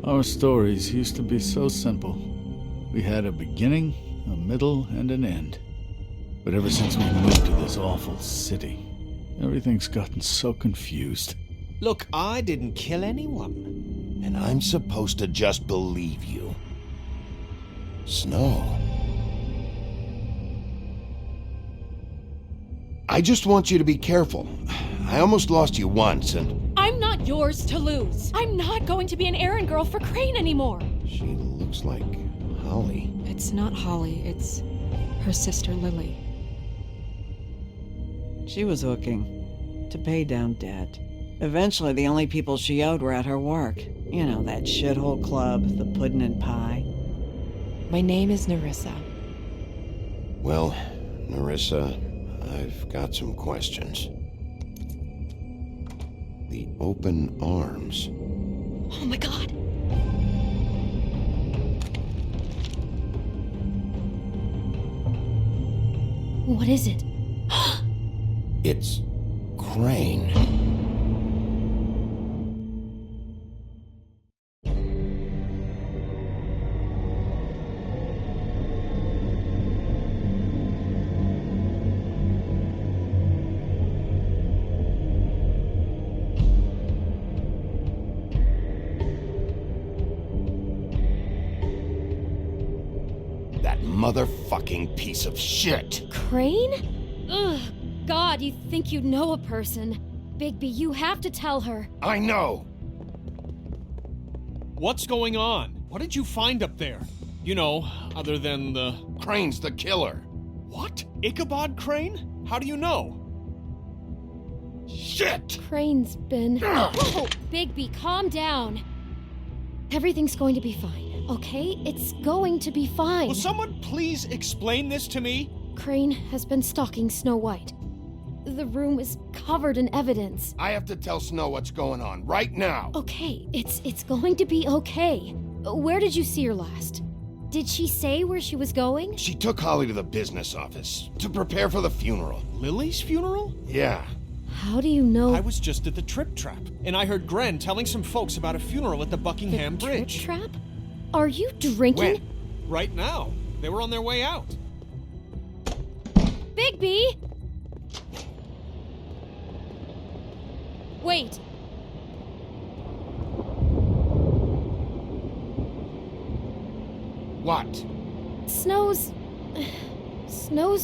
Our stories used to be so simple. We had a beginning, a middle, and an end. But ever since we moved to this awful city, everything's gotten so confused. Look, I didn't kill anyone. And I'm supposed to just believe you. Snow. I just want you to be careful. I almost lost you once, and... I'm not yours to lose. I'm not going to be an errand girl for Crane anymore. She looks like Holly. It's not Holly, it's her sister Lily. She was hooking to pay down debt. Eventually, the only people she owed were at her work. You know, that shithole club, the Puddin' and Pie. My name is Nerissa. Well, Nerissa, I've got some questions. The open arms. Oh my god. What is it? It's Crane. That motherfucking piece of shit. Crane? Ugh, God, you think you know a person. Bigby, you have to tell her. I know. What's going on? What did you find up there? You know, other than the... Crane's the killer. What? Ichabod Crane? How do you know? Shit! Crane's been... Whoa! Bigby, calm down. Everything's going to be fine, okay? It's going to be fine. Will someone please explain this to me? Crane has been stalking Snow White. The room is covered in evidence. I have to tell Snow what's going on right now. Okay, it's going to be okay. Where did you see her last? Did she say where she was going? She took Holly to the business office to prepare for the funeral. Lily's funeral? Yeah. How do you know? I was just at the Trip Trap, and I heard Gren telling some folks about a funeral at the Buckingham the Bridge. Trip Trap? Are you drinking? When? Right now. They were on their way out. Bigby! Wait. What? Snow's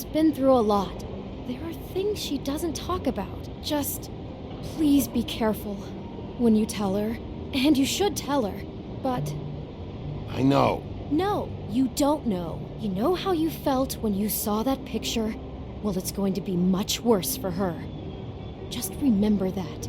been through a lot. There are things she doesn't talk about. Just please be careful when you tell her. And you should tell her. But I know. no, you don't know. You know how you felt when you saw that picture? Well, it's going to be much worse for her. Just remember that.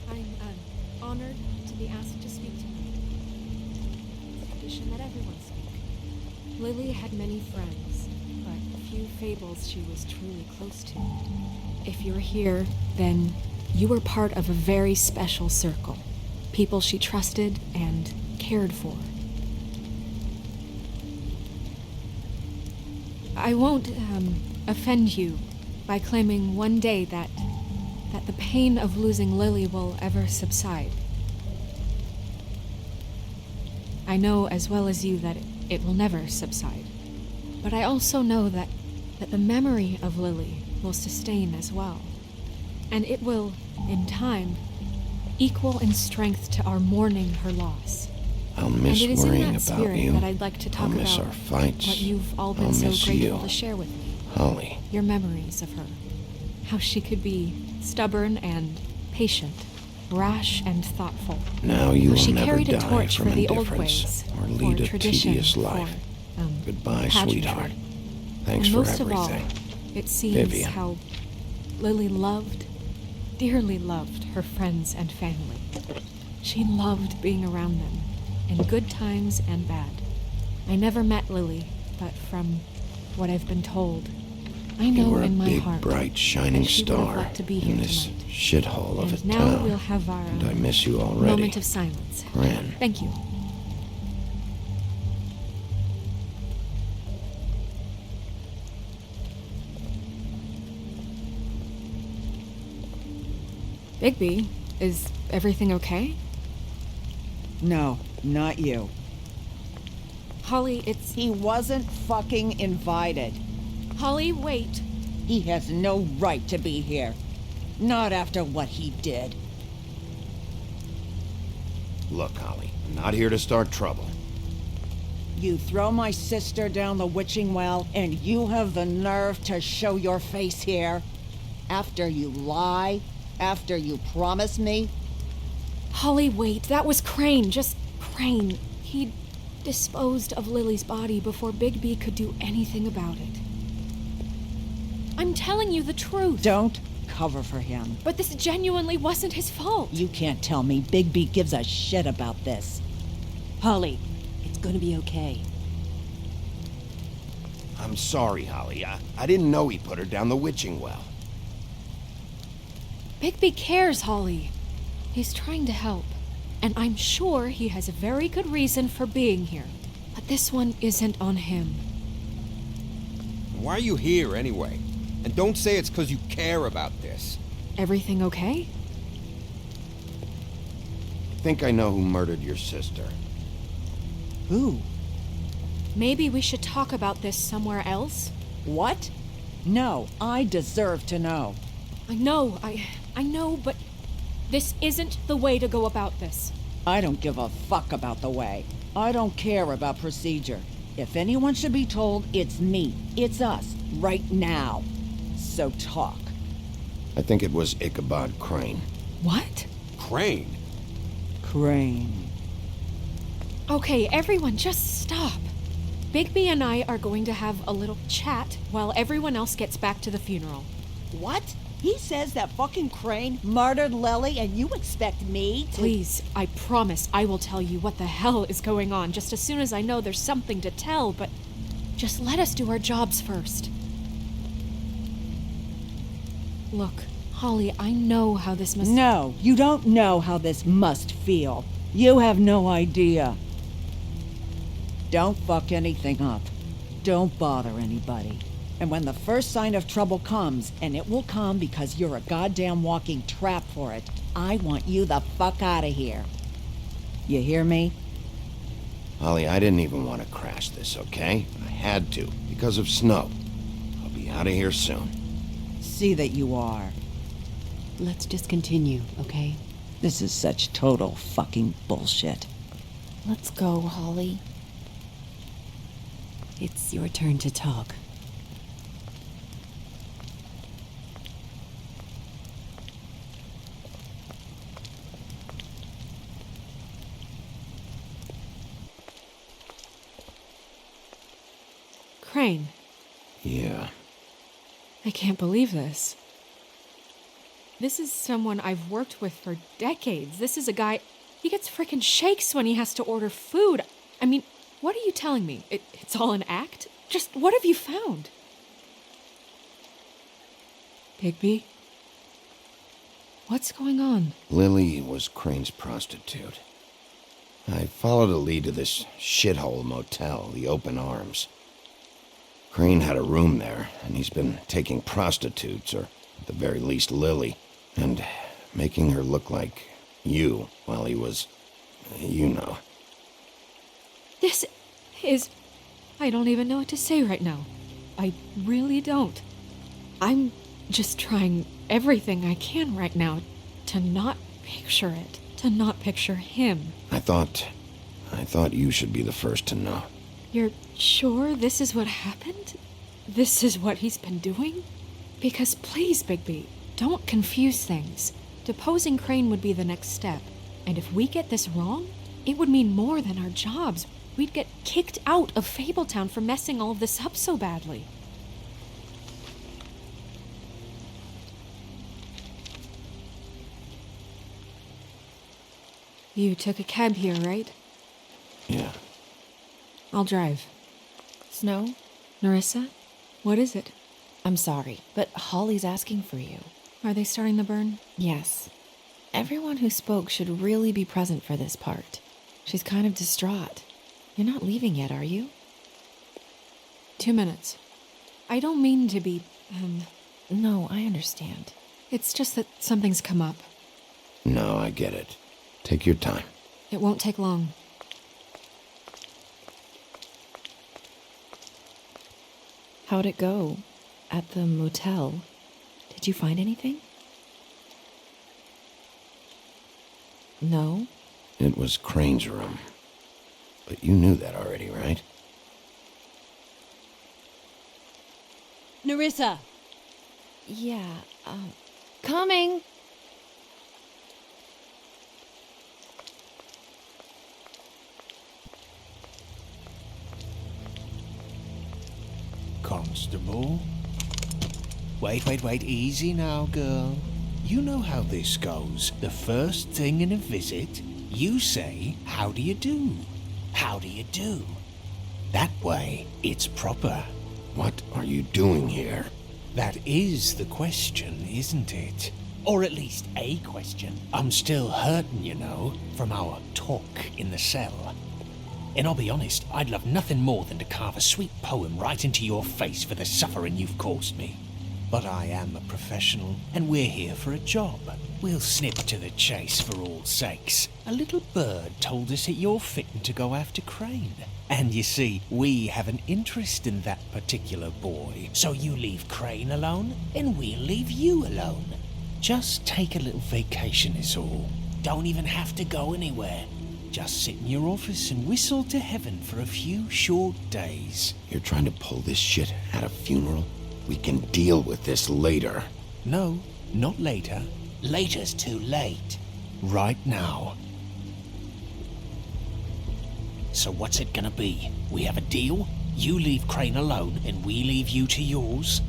I'm honored to be asked to speak tonight. It's a tradition that everyone speak. Lily had many friends, but few fables she was truly close to. If you're here, then you were part of a very special circle. People she trusted and cared for. I won't offend you by claiming one day that the pain of losing Lily will ever subside. I know as well as you that it will never subside. But I also know that the memory of Lily will sustain as well. And it will, in time, equal in strength to our mourning her loss. I'll miss and it is in worrying that about spirit you. that I'd like to talk I'll miss about our fights. what you've all I'll been so miss grateful you. to share with me. Holly. Your memories of her. How she could be stubborn and patient, rash and thoughtful. Now you will She never carried a die torch from for the old indifference ways, or lead for a tradition, tedious life. for, Goodbye, pageantry. sweetheart. Thanks and for most everything. of all, it seems Vivian. how Lily loved, dearly loved her friends and family. She loved being around them, in good times and bad. I never met Lily, but from what I've been told, I You know were a in my big, heart bright, shining that she would have star liked to be here in this tonight. shithole of a And now town. we'll have our And I miss you already. moment of silence. Gran. Thank you. Bigby, is everything okay? No, not you. Holly, it's... He wasn't fucking invited. Holly, wait. He has no right to be here. Not after what he did. Look, Holly, I'm not here to start trouble. You throw my sister down the witching well, and you have the nerve to show your face here? After you lie? After you promise me? Holly, wait. That was Crane. Just Crane. He disposed of Lily's body before Bigby could do anything about it. I'm telling you the truth. Don't cover for him. But this genuinely wasn't his fault. You can't tell me Bigby gives a shit about this. Holly, it's gonna be okay. I'm sorry, Holly. I didn't know he put her down the witching well. Bigby cares, Holly. He's trying to help. And I'm sure he has a very good reason for being here. But this one isn't on him. Why are you here anyway? And don't say it's because you care about this. Everything okay? I think I know who murdered your sister. Who? Maybe we should talk about this somewhere else? What? No, I deserve to know. I know, but this isn't the way to go about this. I don't give a fuck about the way. I don't care about procedure. If anyone should be told, it's me. It's us. Right now. So talk. I think it was Ichabod Crane. What? Crane? Crane. Okay, everyone, just stop. Bigby and I are going to have a little chat while everyone else gets back to the funeral. What? He says that fucking Crane murdered Lily and you expect me to— Please, I promise I will tell you what the hell is going on just as soon as I know there's something to tell, but just let us do our jobs first. Look, Holly, I know how this must— No, you don't know how this must feel. You have no idea. Don't fuck anything up. Don't bother anybody. And when the first sign of trouble comes, and it will come because you're a goddamn walking trap for it, I want you the fuck out of here. You hear me? Holly, I didn't even want to crash this, okay? I had to, because of snow. I'll be out of here soon. See that you are. Let's just continue, okay? This is such total fucking bullshit. Let's go, Holly. It's your turn to talk. Crane, Yeah. I can't believe this. This is someone I've worked with for decades. This is a guy, he gets frickin' shakes when he has to order food. I mean, what are you telling me? It's all an act? Just what have you found? Bigby? What's going on? Lily was Crane's prostitute. I followed a lead to this shithole motel, the Open Arms. Crane had a room there, and he's been taking prostitutes, or at the very least Lily, and making her look like you while he was, you know. This is... I don't even know what to say right now. I really don't. I'm just trying everything I can right now to not picture it, to not picture him. I thought you should be the first to know. You're sure this is what happened? This is what he's been doing? Because please, Bigby, don't confuse things. Deposing Crane would be the next step. And if we get this wrong, it would mean more than our jobs. We'd get kicked out of Fabletown for messing all of this up so badly. You took a cab here, right? Yeah. I'll drive. Snow, Nerissa? What is it? I'm sorry, but Holly's asking for you. Are they starting the burn? Yes. Everyone who spoke should really be present for this part. She's kind of distraught. You're not leaving yet, are you? 2 minutes. I don't mean to be, No, I understand. It's just that something's come up. No, I get it. Take your time. It won't take long. How'd it go? At the motel? Did you find anything? No? It was Crane's room. But you knew that already, right? Nerissa! Yeah, coming! Constable? Wait, easy now, girl. You know how this goes. The first thing in a visit, you say, how do you do? How do you do? That way, it's proper. What are you doing here? That is the question, isn't it? Or at least a question. I'm still hurting, you know, from our talk in the cell. And I'll be honest, I'd love nothing more than to carve a sweet poem right into your face for the suffering you've caused me. But I am a professional, and we're here for a job. We'll snip to the chase for all sakes. A little bird told us that you're fitting to go after Crane. And you see, we have an interest in that particular boy. So you leave Crane alone, and we'll leave you alone. Just take a little vacation is all. Don't even have to go anywhere. Just sit in your office and whistle to heaven for a few short days. You're trying to pull this shit at a funeral? We can deal with this later. No, not later. Later's too late. Right now. So what's it gonna be? We have a deal? You leave Crane alone and we leave you to yours?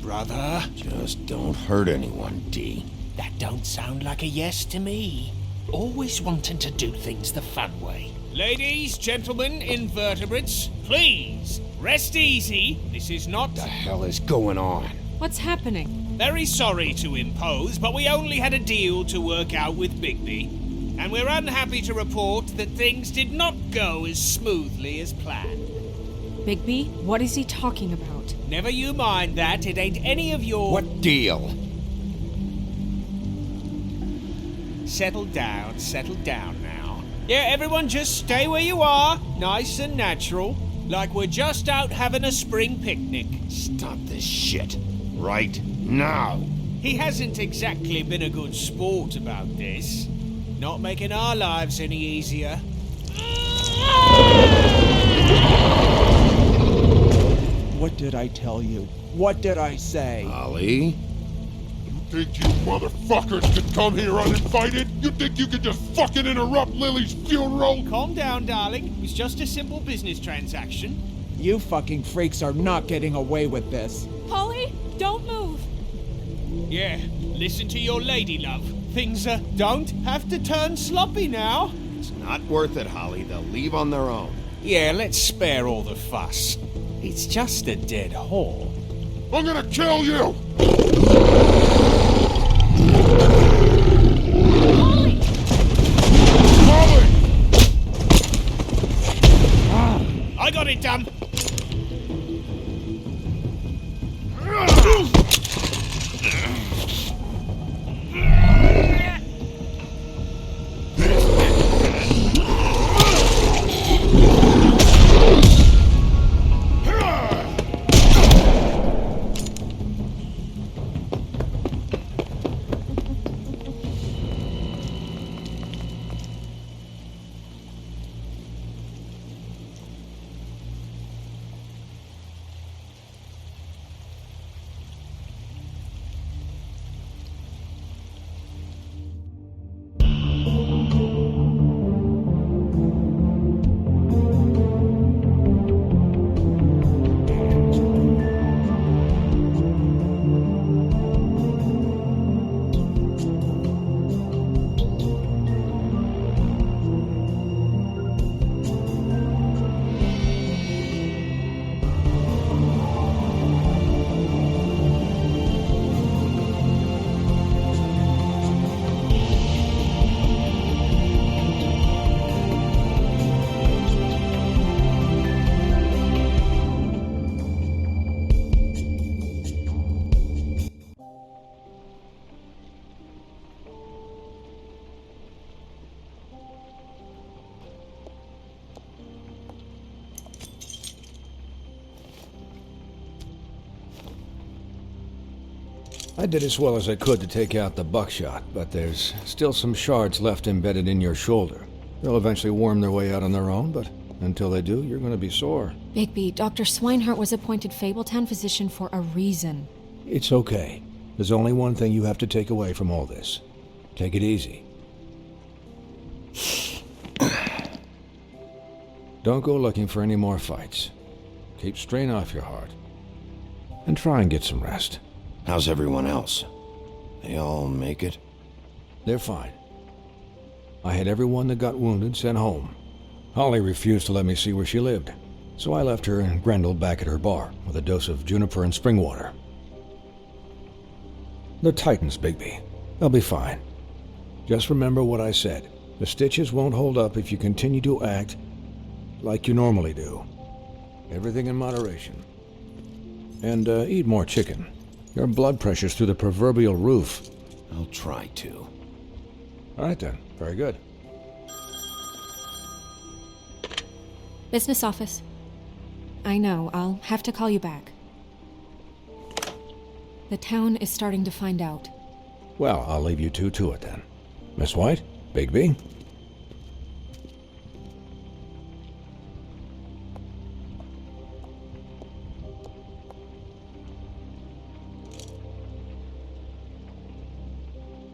Brother? Just don't hurt anyone, D. That don't sound like a yes to me. Always wanting to do things the fun way. Ladies, gentlemen, invertebrates, please, rest easy. This is not... What the hell is going on? What's happening? Very sorry to impose, but we only had a deal to work out with Bigby. And we're unhappy to report that things did not go as smoothly as planned. Bigby, what is he talking about? Never you mind that, it ain't any of your... What deal? Settle down now. Yeah, everyone just stay where you are, nice and natural, like we're just out having a spring picnic. Stop this shit. Right now. He hasn't exactly been a good sport about this. Not making our lives any easier. What did I tell you? What did I say? Ollie? You think you motherfuckers could come here uninvited? You think you could just fucking interrupt Lily's funeral? Calm down, darling. It's just a simple business transaction. You fucking freaks are not getting away with this. Holly, don't move! Yeah, listen to your lady love. Things don't have to turn sloppy now. It's not worth it, Holly. They'll leave on their own. Yeah, let's spare all the fuss. It's just a dead whore. I'm gonna kill you! Holly! Holly! I got it done. I did as well as I could to take out the buckshot, but there's still some shards left embedded in your shoulder. They'll eventually worm their way out on their own, but until they do, you're going to be sore. Bigby, Dr. Swinehart was appointed Fabletown physician for a reason. It's okay. There's only one thing you have to take away from all this. Take it easy. Don't go looking for any more fights. Keep strain off your heart. And try and get some rest. How's everyone else? They all make it? They're fine. I had everyone that got wounded sent home. Holly refused to let me see where she lived, so I left her and Grendel back at her bar with a dose of juniper and spring water. They're Titans, Bigby. They'll be fine. Just remember what I said. The stitches won't hold up if you continue to act like you normally do. Everything in moderation. And eat more chicken. Your blood pressure's through the proverbial roof. I'll try to. All right then. Very good. Business office. I know, I'll have to call you back. The town is starting to find out. Well, I'll leave you two to it then. Miss White, Bigby.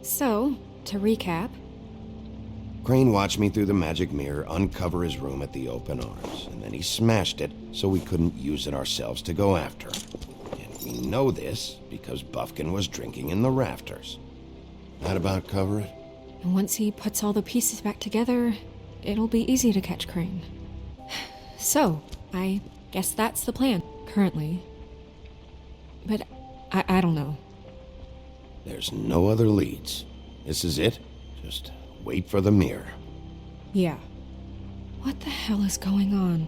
So, to recap... Crane watched me through the magic mirror uncover his room at the Open Arms, and then he smashed it so we couldn't use it ourselves to go after him. And we know this because Buffkin was drinking in the rafters. That about cover it? And once he puts all the pieces back together, it'll be easy to catch Crane. So, I guess that's the plan, currently. But I don't know. There's no other leads. This is it. Just wait for the mirror. Yeah. What the hell is going on?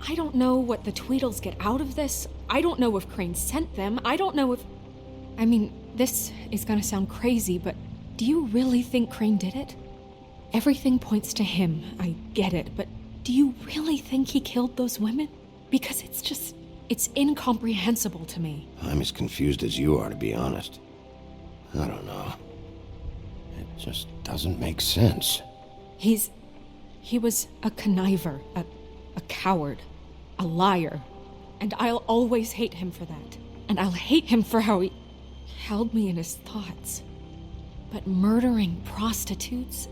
I don't know what the Tweedles get out of this. I don't know if Crane sent them. I don't know if... I mean, this is gonna sound crazy, but do you really think Crane did it? Everything points to him, I get it, but do you really think he killed those women? Because it's incomprehensible to me. I'm as confused as you are, to be honest. I don't know. It just doesn't make sense. He was a conniver, a coward, a liar. And I'll always hate him for that. And I'll hate him for how he held me in his thoughts. But murdering prostitutes?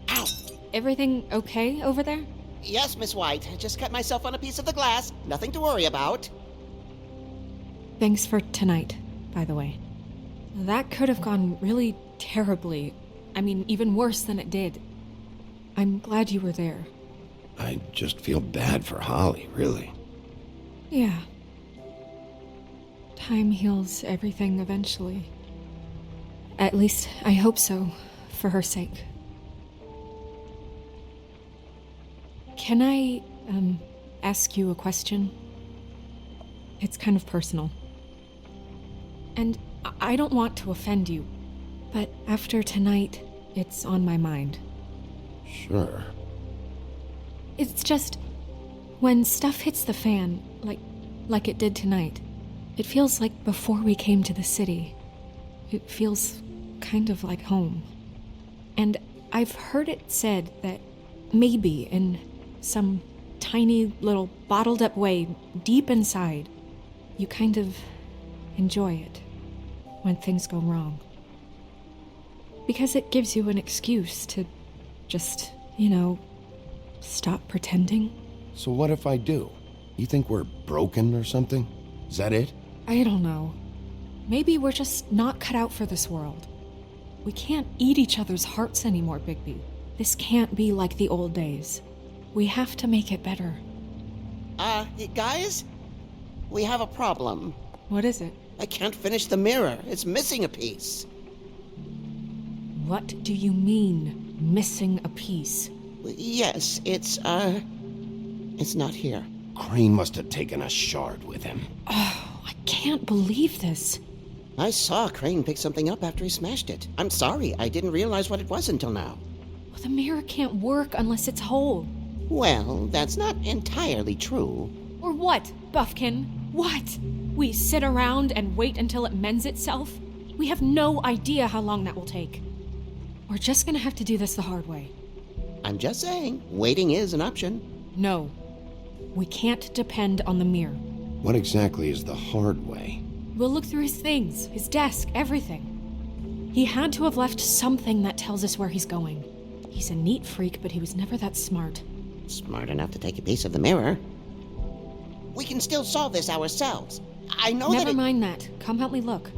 Ow! Everything okay over there? Yes, Miss White. Just cut myself on a piece of the glass. Nothing to worry about. Thanks for tonight, by the way. That could have gone really terribly. I mean, even worse than it did. I'm glad you were there. I just feel bad for Holly, really. Yeah. Time heals everything eventually. At least, I hope so, for her sake. Can I, ask you a question? It's kind of personal. And I don't want to offend you, but after tonight, it's on my mind. Sure. It's just, when stuff hits the fan, like it did tonight, it feels like before we came to the city. It feels kind of like home. And I've heard it said that maybe in some tiny little bottled up way deep inside, you kind of enjoy it when things go wrong. Because it gives you an excuse to just, stop pretending. So what if I do? You think we're broken or something? Is that it? I don't know. Maybe we're just not cut out for this world. We can't eat each other's hearts anymore, Bigby. This can't be like the old days. We have to make it better. Guys? We have a problem. What is it? I can't finish the mirror. It's missing a piece. What do you mean, missing a piece? Yes, it's not here. Crane must have taken a shard with him. Oh, I can't believe this. I saw Crane pick something up after he smashed it. I'm sorry, I didn't realize what it was until now. Well, the mirror can't work unless it's whole. Well, that's not entirely true. Or what, Buffkin? What? We sit around and wait until it mends itself? We have no idea how long that will take. We're just gonna have to do this the hard way. I'm just saying, waiting is an option. No. We can't depend on the mirror. What exactly is the hard way? We'll look through his things, his desk, everything. He had to have left something that tells us where he's going. He's a neat freak, but he was never that smart. Smart enough to take a piece of the mirror. We can still solve this ourselves. I know Never mind that. Come help me look.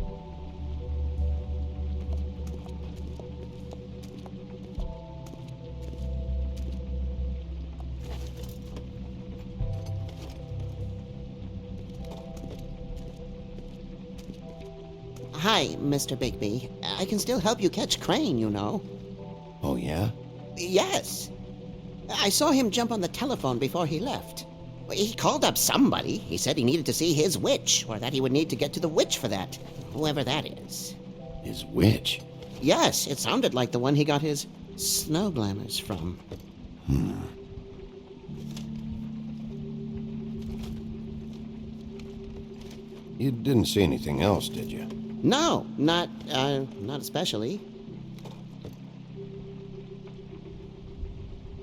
Hi, Mr. Bigby. I can still help you catch Crane, you know. Oh, yeah? Yes. I saw him jump on the telephone before he left. He called up somebody. He said he needed to see his witch, or that he would need to get to the witch for that. Whoever that is. His witch? Yes, it sounded like the one he got his snow glamours from. You didn't see anything else, did you? No, not especially.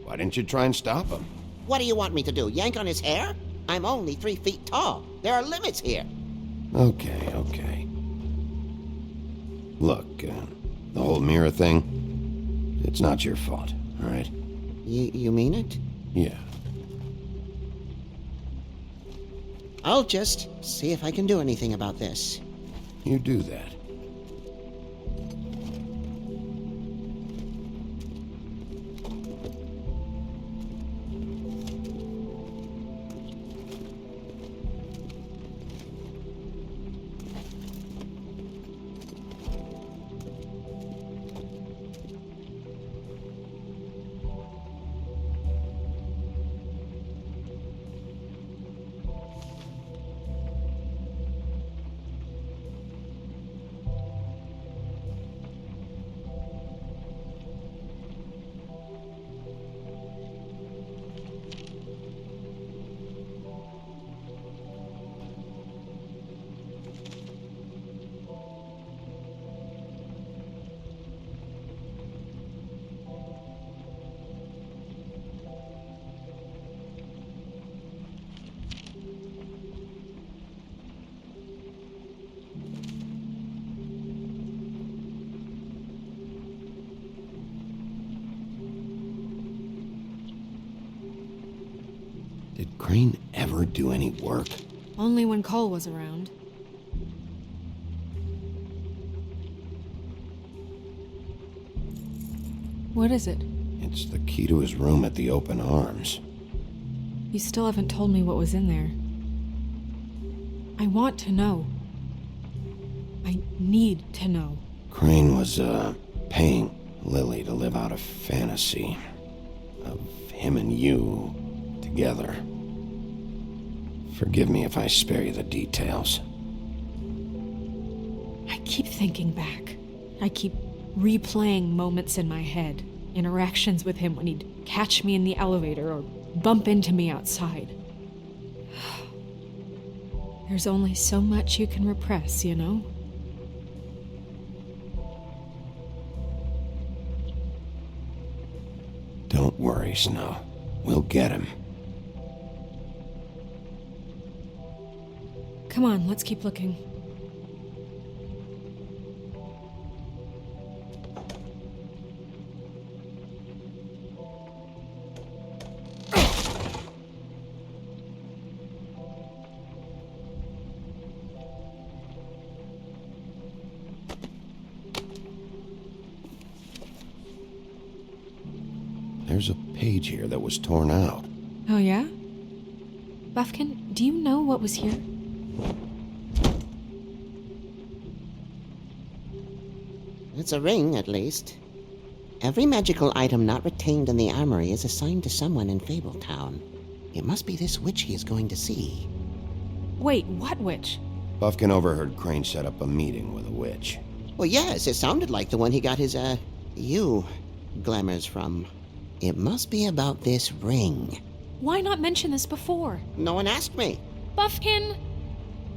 Why didn't you try and stop him? What do you want me to do, yank on his hair? I'm only 3 feet tall. There are limits here. Okay. Look, the whole mirror thing, it's not your fault, all right? You mean it? Yeah. I'll just see if I can do anything about this. You do that. Did Crane ever do any work? Only when Cole was around. What is it? It's the key to his room at the Open Arms. You still haven't told me what was in there. I want to know. I need to know. Crane was, paying Lily to live out a fantasy of him and you together. Forgive me if I spare you the details. I keep thinking back. I keep replaying moments in my head. Interactions with him when he'd catch me in the elevator or bump into me outside. There's only so much you can repress, you know? Don't worry, Snow. We'll get him. Come on, let's keep looking. There's a page here that was torn out. Oh, yeah? Buffkin, do you know what was here? It's a ring, at least. Every magical item not retained in the armory is assigned to someone in Fabletown. It must be this witch he is going to see. Wait, what witch? Buffkin overheard Crane set up a meeting with a witch. Well, yes, it sounded like the one he got his, glamours from. It must be about this ring. Why not mention this before? No one asked me. Buffkin!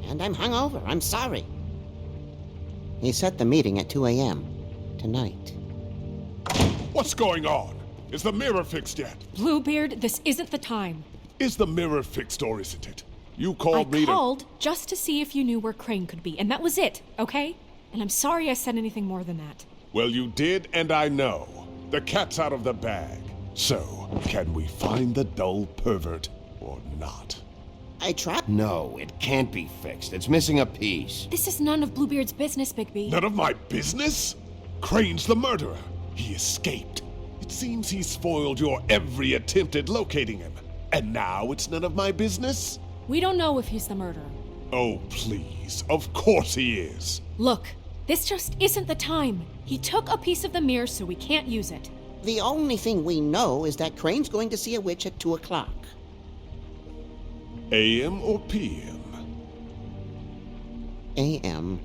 And I'm hungover. I'm sorry. He set the meeting at 2 a.m. tonight. What's going on? Is the mirror fixed yet? Bluebeard, this isn't the time. Is the mirror fixed or isn't it? You called me I called just to see if you knew where Crane could be, and that was it, okay? And I'm sorry I said anything more than that. Well, you did, and I know. The cat's out of the bag. So, can we find the dull pervert or not? I tried. No, it can't be fixed. It's missing a piece. This is none of Bluebeard's business, Bigby. None of my business? Crane's the murderer. He escaped. It seems he spoiled your every attempt at locating him. And now it's none of my business? We don't know if he's the murderer. Oh, please. Of course he is. Look, this just isn't the time. He took a piece of the mirror, so we can't use it. The only thing we know is that Crane's going to see a witch at 2 o'clock. AM or PM? AM.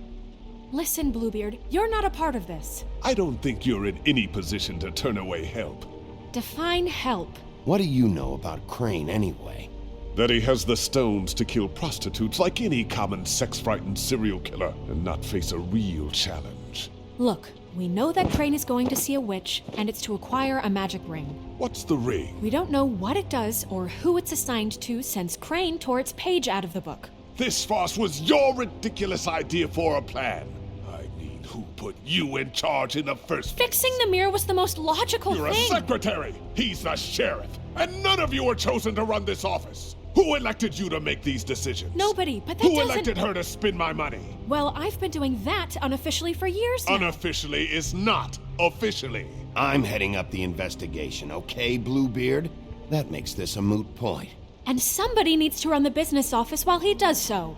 Listen, Bluebeard, you're not a part of this. I don't think you're in any position to turn away help. Define help. What do you know about Crane anyway? That he has the stones to kill prostitutes like any common sex-frightened serial killer and not face a real challenge. Look, we know that Crane is going to see a witch, and it's to acquire a magic ring. What's the ring? We don't know what it does or who it's assigned to since Crane tore its page out of the book. This farce was your ridiculous idea for a plan. I mean, who put you in charge in the first place? Fixing the mirror was the most logical You're thing. a secretary. He's the sheriff. And none of you were chosen to run this office. Who elected you to make these decisions? Nobody, but that Who doesn't... elected her to spend my money? Well, I've been doing that unofficially for years now. Unofficially is not officially. I'm heading up the investigation, okay, Bluebeard? That makes this a moot point. And somebody needs to run the business office while he does so.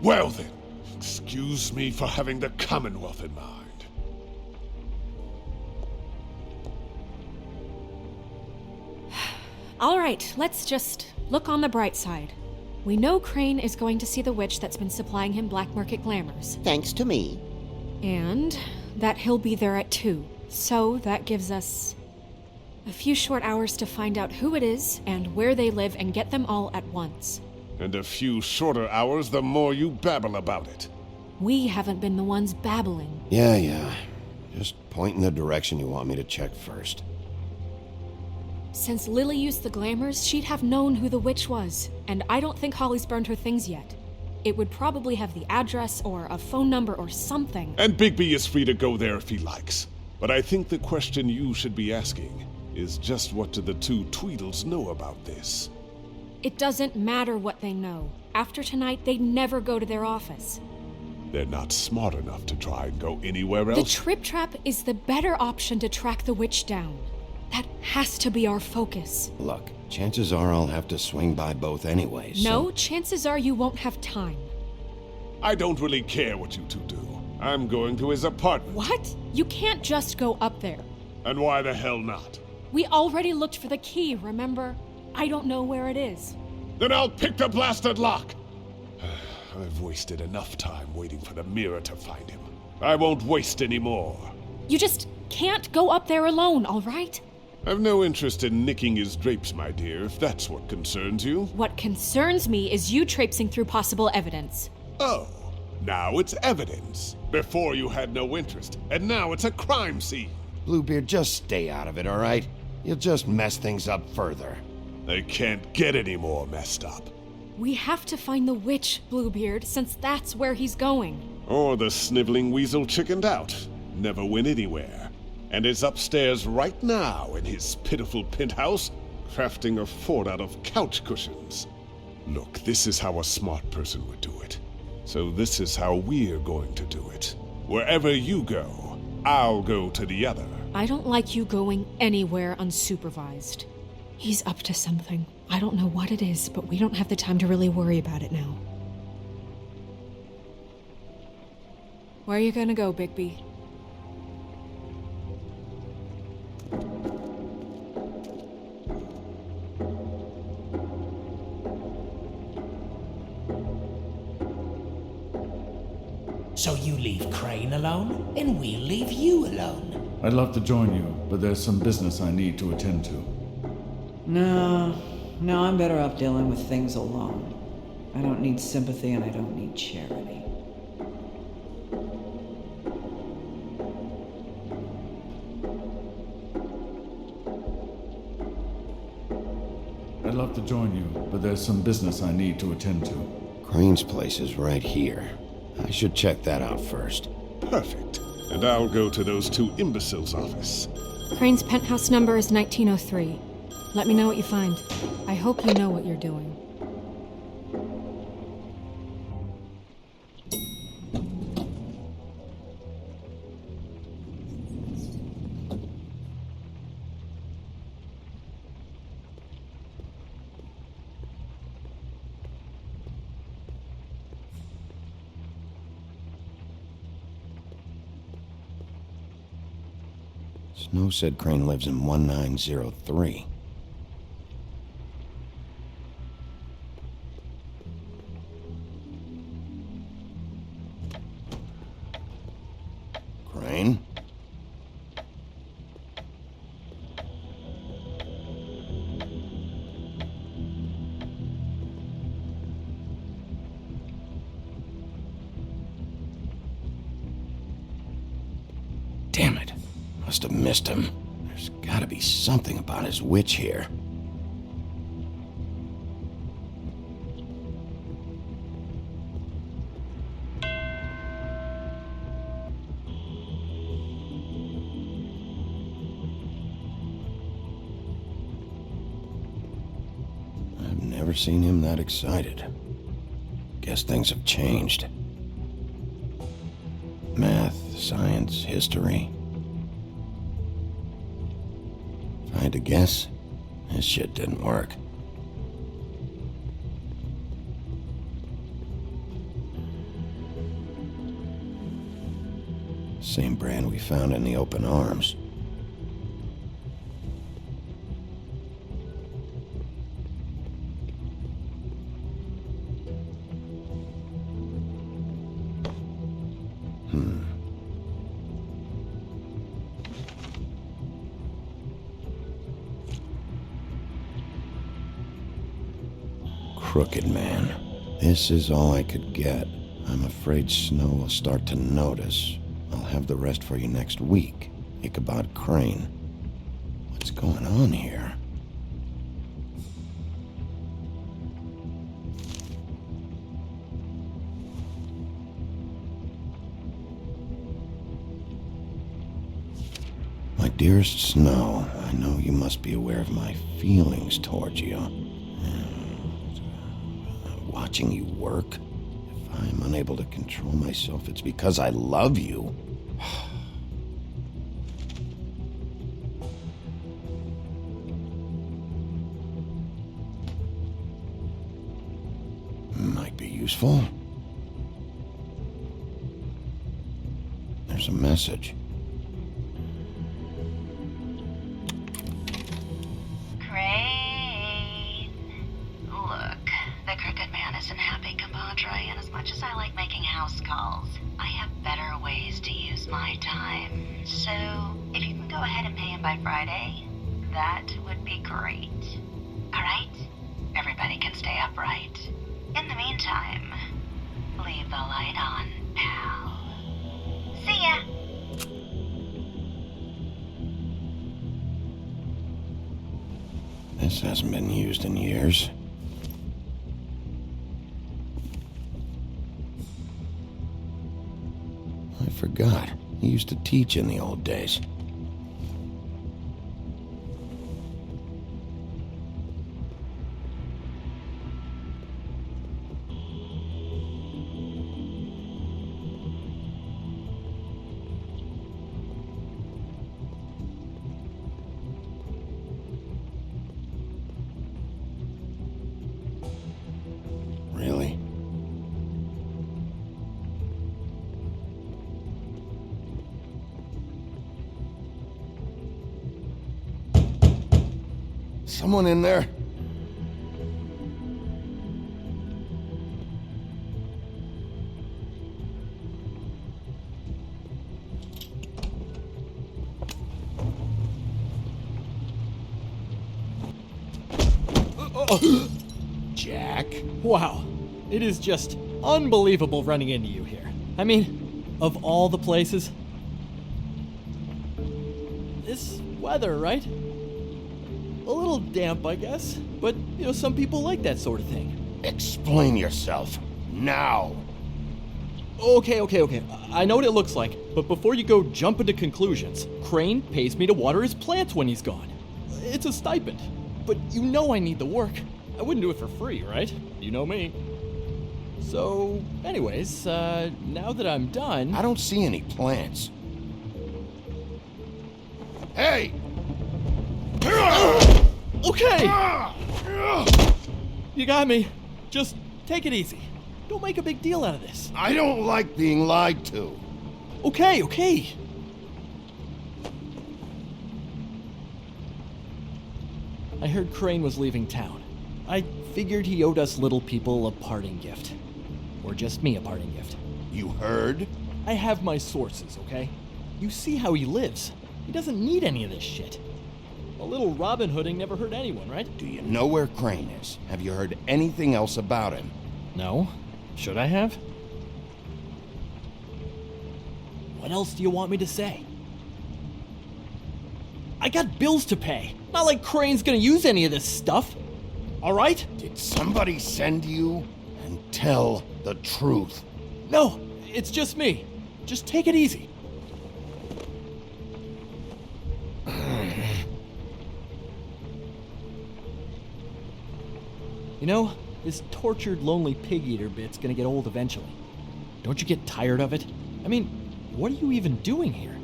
Well then, excuse me for having the Commonwealth in mind. All right, let's just look on the bright side. We know Crane is going to see the witch that's been supplying him black market glamours. Thanks to me. And that he'll be there at 2. So that gives us a few short hours to find out who it is and where they live and get them all at once. And a few shorter hours the more you babble about it. We haven't been the ones babbling. Yeah. Just point in the direction you want me to check first. Since Lily used the glamours, she'd have known who the witch was, and I don't think Holly's burned her things yet. It would probably have the address or a phone number or something. And Bigby is free to go there if he likes. But I think the question you should be asking is just what do the two Tweedles know about this? It doesn't matter what they know. After tonight, they'd never go to their office. They're not smart enough to try and go anywhere else. The Trip Trap is the better option to track the witch down. That has to be our focus. Look, chances are I'll have to swing by both anyway, so... No, chances are you won't have time. I don't really care what you two do. I'm going to his apartment. What? You can't just go up there. And why the hell not? We already looked for the key, remember? I don't know where it is. Then I'll pick the blasted lock! I've wasted enough time waiting for the mirror to find him. I won't waste any more. You just can't go up there alone, all right? I've no interest in nicking his drapes, my dear, if that's what concerns you. What concerns me is you traipsing through possible evidence. Oh, now it's evidence. Before you had no interest, and now it's a crime scene. Bluebeard, just stay out of it, all right? You'll just mess things up further. They can't get any more messed up. We have to find the witch, Bluebeard, since that's where he's going. Or the sniveling weasel chickened out. Never went anywhere. And is upstairs right now in his pitiful penthouse, crafting a fort out of couch cushions. Look, this is how a smart person would do it. So this is how we're going to do it. Wherever you go, I'll go to the other. I don't like you going anywhere unsupervised. He's up to something. I don't know what it is, but we don't have the time to really worry about it now. Where are you gonna go, Bigby? So you leave Crane alone, and we'll leave you alone. I'd love to join you, but there's some business I need to attend to. No, I'm better off dealing with things alone. I don't need sympathy and I don't need charity. I'd love to join you, but there's some business I need to attend to. Crane's place is right here. I should check that out first. Perfect. And I'll go to those two imbeciles' office. Crane's penthouse number is 1903. Let me know what you find. I hope you know what you're doing. Snow said Crane lives in 1903. Crane? Damn it. Must have missed him. There's gotta be something about his witch here. I've never seen him that excited. Guess things have changed. Math, science, history. If I had to guess, this shit didn't work. Same brand we found in the open arms. Crooked man. This is all I could get. I'm afraid Snow will start to notice. I'll have the rest for you next week. Ichabod Crane. What's going on here? My dearest Snow, I know you must be aware of my feelings towards you. Watching you work, if I'm unable to control myself, it's because I love you. Might be useful. There's a message. Crane. Look, the Crooked Man isn't happy, compadre, and as much as I like making house calls, I have better ways to use my time. So, if you can go ahead and pay him by Friday, that would be great. Alright? Everybody can stay upright. In the meantime, leave the light on, pal. See ya! This hasn't been used in years. I forgot. He used to teach in the old days. Really? Someone in there? Jack? Wow. It is just unbelievable running into you here. I mean, of all the places. This weather, right? A little damp, I guess. But, some people like that sort of thing. Explain yourself. Now. Okay. I know what it looks like, but before you go jumping to conclusions, Crane pays me to water his plants when he's gone. It's a stipend. But I need the work. I wouldn't do it for free, right? You know me. So, anyways, now that I'm done... I don't see any plants. Hey! Okay! You got me. Just take it easy. Don't make a big deal out of this. I don't like being lied to. Okay. I heard Crane was leaving town. I figured he owed us little people a parting gift. Or just me a parting gift. You heard? I have my sources, okay? You see how he lives. He doesn't need any of this shit. A little Robin Hooding never hurt anyone, right? Do you know where Crane is? Have you heard anything else about him? No. Should I have? What else do you want me to say? I got bills to pay. Not like Crane's gonna use any of this stuff. All right? Did somebody send you? And tell the truth. No, it's just me. Just take it easy. This tortured, lonely pig-eater bit's gonna get old eventually. Don't you get tired of it? I mean, what are you even doing here?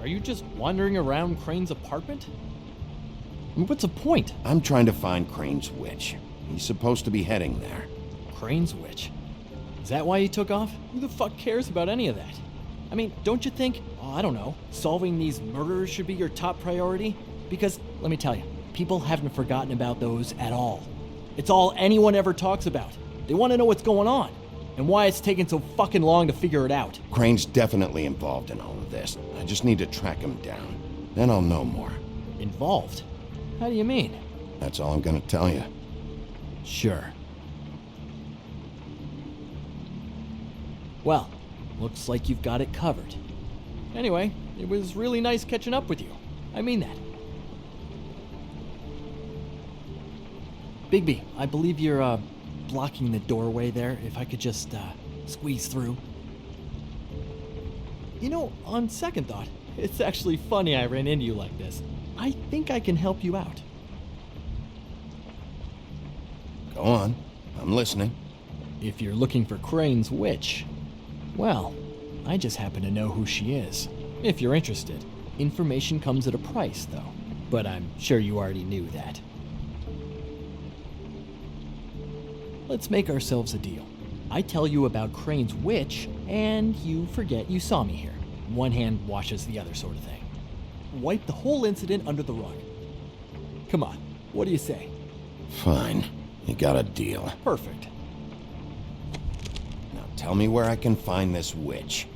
Are you just wandering around Crane's apartment? I mean, what's the point? I'm trying to find Crane's witch. He's supposed to be heading there. Crane's witch? Is that why he took off? Who the fuck cares about any of that? I mean, don't you think, I don't know, solving these murders should be your top priority? Because, let me tell you, people haven't forgotten about those at all. It's all anyone ever talks about. They want to know what's going on, and why it's taking so fucking long to figure it out. Crane's definitely involved in all of this. I just need to track him down. Then I'll know more. Involved? How do you mean? That's all I'm gonna tell you. Sure. Well, looks like you've got it covered. Anyway, it was really nice catching up with you. I mean that. Bigby, I believe you're, blocking the doorway there. If I could just, squeeze through. On second thought, it's actually funny I ran into you like this. I think I can help you out. Go on. I'm listening. If you're looking for Crane's witch, well, I just happen to know who she is. If you're interested. Information comes at a price, though. But I'm sure you already knew that. Let's make ourselves a deal. I tell you about Crane's witch, and you forget you saw me here. One hand washes the other sort of thing. Wipe the whole incident under the rug. Come on, what do you say? Fine. You got a deal. Perfect. Now tell me where I can find this witch.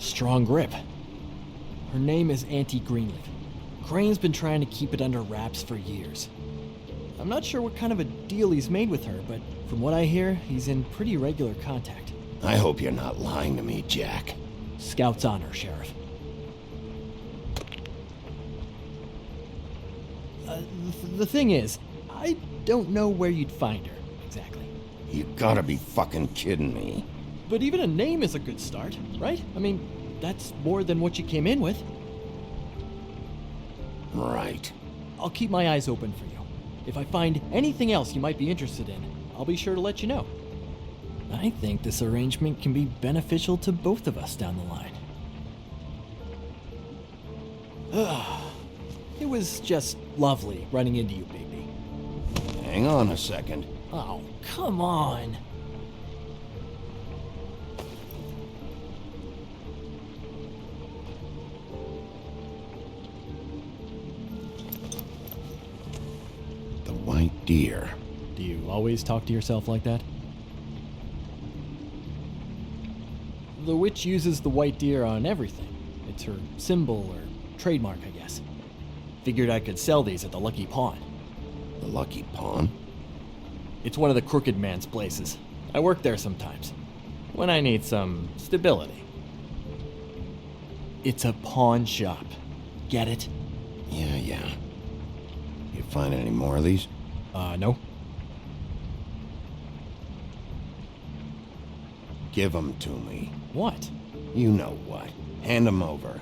Strong grip. Her name is Auntie Greenleaf. Crane's been trying to keep it under wraps for years. I'm not sure what kind of a deal he's made with her, but from what I hear, he's in pretty regular contact. I hope you're not lying to me, Jack. Scout's honor, Sheriff. The thing is, I don't know where you'd find her, exactly. You gotta be fucking kidding me. But even a name is a good start, right? I mean, that's more than what you came in with. Right. I'll keep my eyes open for you. If I find anything else you might be interested in, I'll be sure to let you know. I think this arrangement can be beneficial to both of us down the line. It was just lovely running into you, baby. Hang on a second. Oh, come on. The white deer. Do you always talk to yourself like that? The witch uses the white deer on everything. It's her symbol or trademark, I guess. Figured I could sell these at the Lucky Pawn. The Lucky Pawn? It's one of the crooked man's places. I work there sometimes, when I need some stability. It's a pawn shop. Get it? Yeah. You find any more of these? No. Give them to me. What? You know what. Hand them over.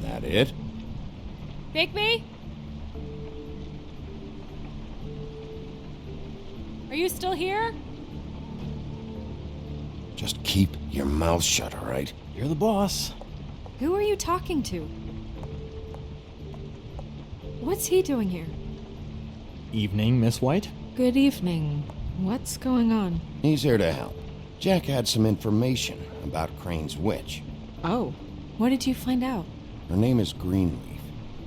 That it? Bigby? Are you still here? Just keep your mouth shut, all right? You're the boss. Who are you talking to? What's he doing here? Evening, Miss White. Good evening. What's going on? He's here to help. Jack had some information about Crane's witch. Oh, what did you find out? Her name is Greenleaf.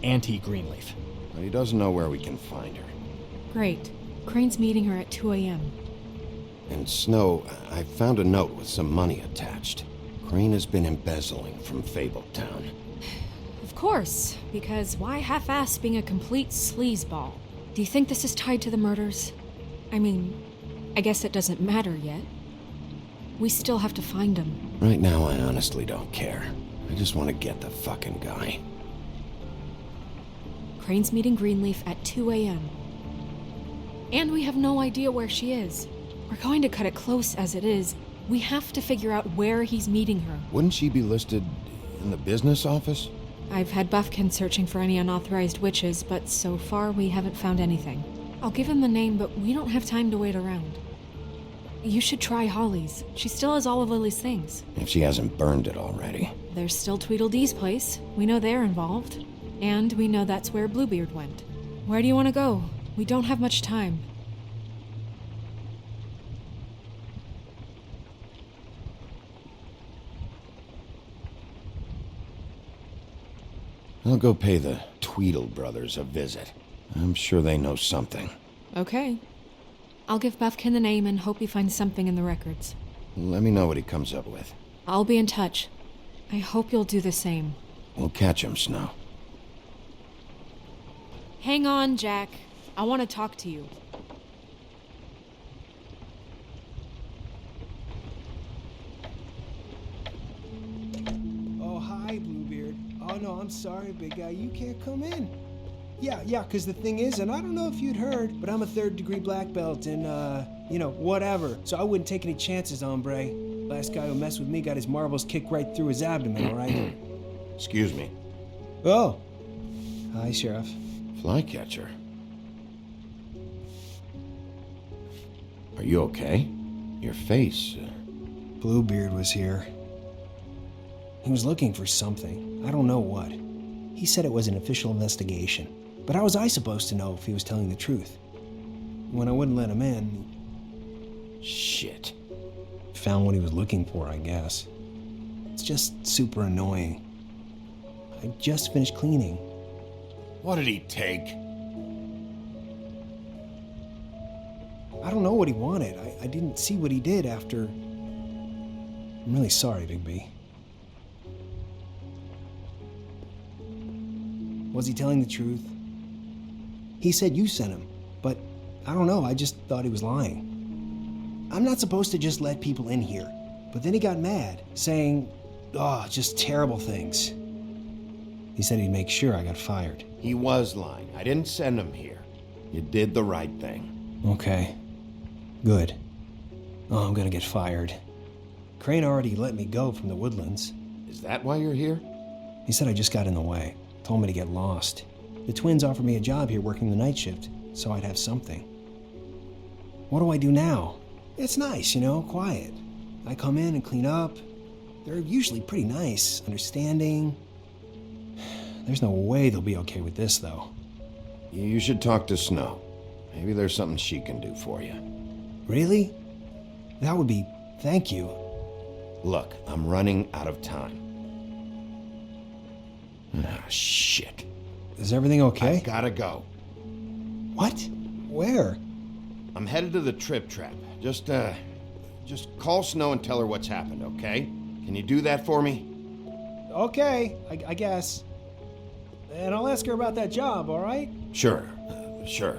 Auntie Greenleaf. But he doesn't know where we can find her. Great. Crane's meeting her at 2 a.m. And Snow, I found a note with some money attached. Crane has been embezzling from Fabletown. Of course, because why half-ass being a complete sleazeball? Do you think this is tied to the murders? I mean, I guess it doesn't matter yet. We still have to find him. Right now, I honestly don't care. I just want to get the fucking guy. Crane's meeting Greenleaf at 2 a.m. And we have no idea where she is. We're going to cut it close as it is. We have to figure out where he's meeting her. Wouldn't she be listed in the business office? I've had Buffkin searching for any unauthorized witches, but so far we haven't found anything. I'll give him the name, but we don't have time to wait around. You should try Holly's. She still has all of Lily's things. If she hasn't burned it already. There's still Tweedledee's place. We know they're involved. And we know that's where Bluebeard went. Where do you want to go? We don't have much time. I'll go pay the Tweedle brothers a visit. I'm sure they know something. Okay. I'll give Buffkin the name and hope he finds something in the records. Let me know what he comes up with. I'll be in touch. I hope you'll do the same. We'll catch him, Snow. Hang on, Jack. I want to talk to you. Oh, hi, Bluebeard. Oh, no, I'm sorry, big guy. You can't come in. Yeah, because the thing is, and I don't know if you'd heard, but I'm a third-degree black belt and, whatever. So I wouldn't take any chances, hombre. Last guy who messed with me got his marbles kicked right through his abdomen, all right? Excuse me. Oh. Hi, Sheriff. Flycatcher. Are you okay? Your face... Bluebeard was here. He was looking for something. I don't know what. He said it was an official investigation. But how was I supposed to know if he was telling the truth? When I wouldn't let him in... Shit. Found what he was looking for, I guess. It's just super annoying. I just finished cleaning. What did he take? I don't know what he wanted. I didn't see what he did after... I'm really sorry, Bigby. Was he telling the truth? He said you sent him, but I don't know, I just thought he was lying. I'm not supposed to just let people in here, but then he got mad, saying, just terrible things. He said he'd make sure I got fired. He was lying. I didn't send him here. You did the right thing. Okay. Good. Oh, I'm gonna get fired. Crane already let me go from the Woodlands. Is that why you're here? He said I just got in the way. Told me to get lost. The twins offered me a job here working the night shift, so I'd have something. What do I do now? It's nice, quiet. I come in and clean up. They're usually pretty nice, understanding. There's no way they'll be okay with this, though. You should talk to Snow. Maybe there's something she can do for you. Really? That would be... thank you. Look, I'm running out of time. Ah, shit. Is everything okay? I gotta go. What? Where? I'm headed to the Trip Trap. Just call Snow and tell her what's happened, okay? Can you do that for me? Okay, I guess. And I'll ask her about that job, all right? Sure, sure.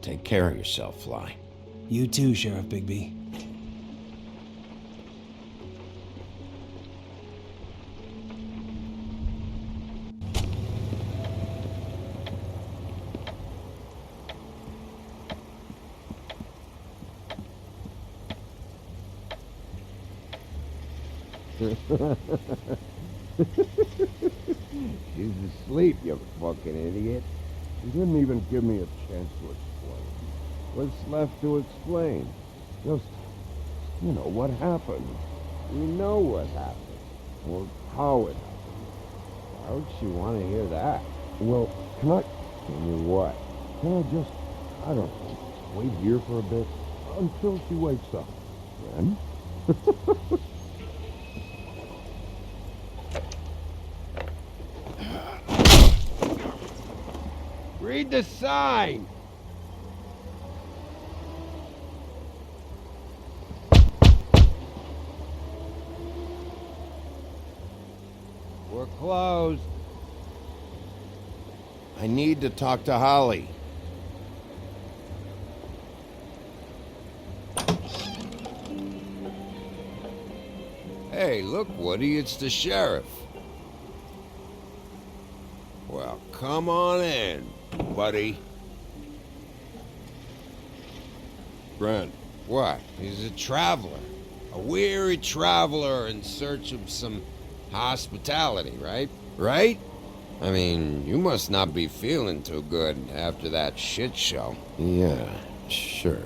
Take care of yourself, Fly. You too, Sheriff Bigby. She's asleep, you fucking idiot. You didn't even give me a chance to explain. What's left to explain? Just, you know, what happened. We know what happened. Or how it happened. Why would she want to hear that? Well, can I... Can you what? Can I just, I don't know, wait here for a bit? Until she wakes up. Then? Read the sign! We're closed. I need to talk to Holly. Hey, look, Woody, it's the sheriff. Well, come on in, buddy. Grant. What? He's a traveler. A weary traveler in search of some hospitality, right? Right? I mean, you must not be feeling too good after that shit show. Yeah, sure.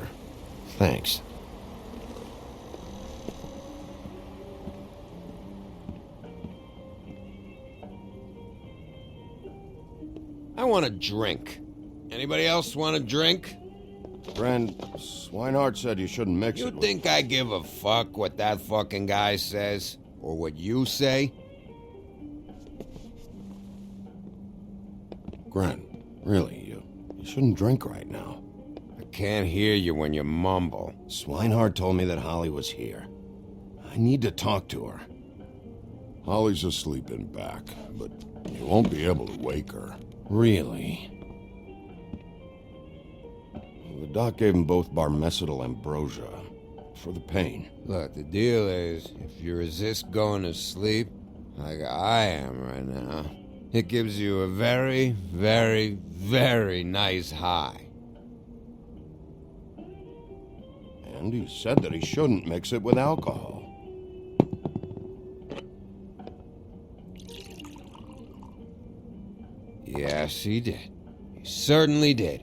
Thanks. I want a drink. Anybody else want a drink? Friend, Swinehart said you shouldn't mix it You with... think I give a fuck what that fucking guy says? Or what you say? Grant, really, you shouldn't drink right now. I can't hear you when you mumble. Swinehart told me that Holly was here. I need to talk to her. Holly's asleep in back, but you won't be able to wake her. Really? The doc gave them both Barmecidal ambrosia for the pain. Look, the deal is, if you resist going to sleep, like I am right now, it gives you a very, very, very nice high. And he said that he shouldn't mix it with alcohol. Yes, he did. He certainly did.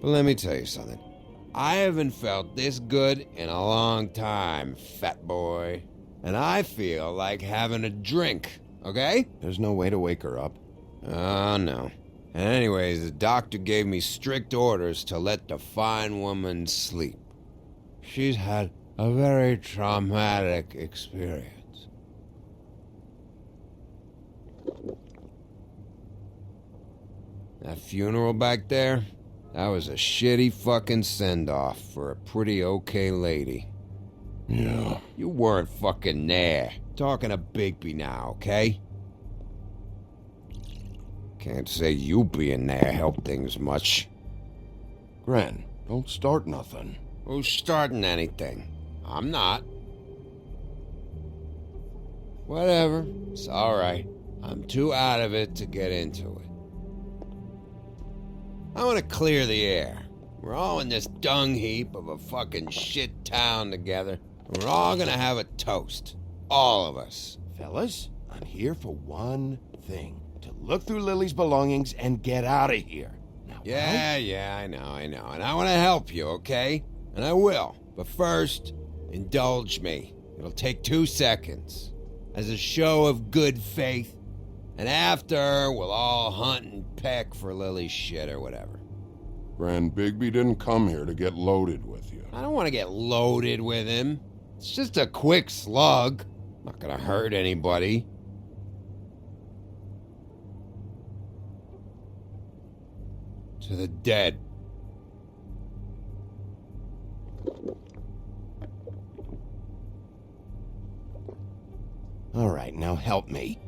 But let me tell you something. I haven't felt this good in a long time, fat boy. And I feel like having a drink, okay? There's no way to wake her up. Oh, no. And anyways, the doctor gave me strict orders to let the fine woman sleep. She's had a very traumatic experience. That funeral back there, that was a shitty fucking send-off for a pretty okay lady. Yeah. You weren't fucking there. Talking to Bigby now, okay? Can't say you being there helped things much. Gren, don't start nothing. Who's starting anything? I'm not. Whatever. It's alright. I'm too out of it to get into it. I want to clear the air. We're all in this dung heap of a fucking shit town together. We're all gonna have a toast. All of us. Fellas, I'm here for one thing. To look through Lily's belongings and get out of here. Now, Yeah, I know. And I want to help you, okay? And I will. But first, indulge me. It'll take 2 seconds. As a show of good faith. And after, we'll all hunt and peck for Lily's shit or whatever. Grand Bigby didn't come here to get loaded with you. I don't want to get loaded with him. It's just a quick slug. Not gonna hurt anybody. To the dead. All right, now help me.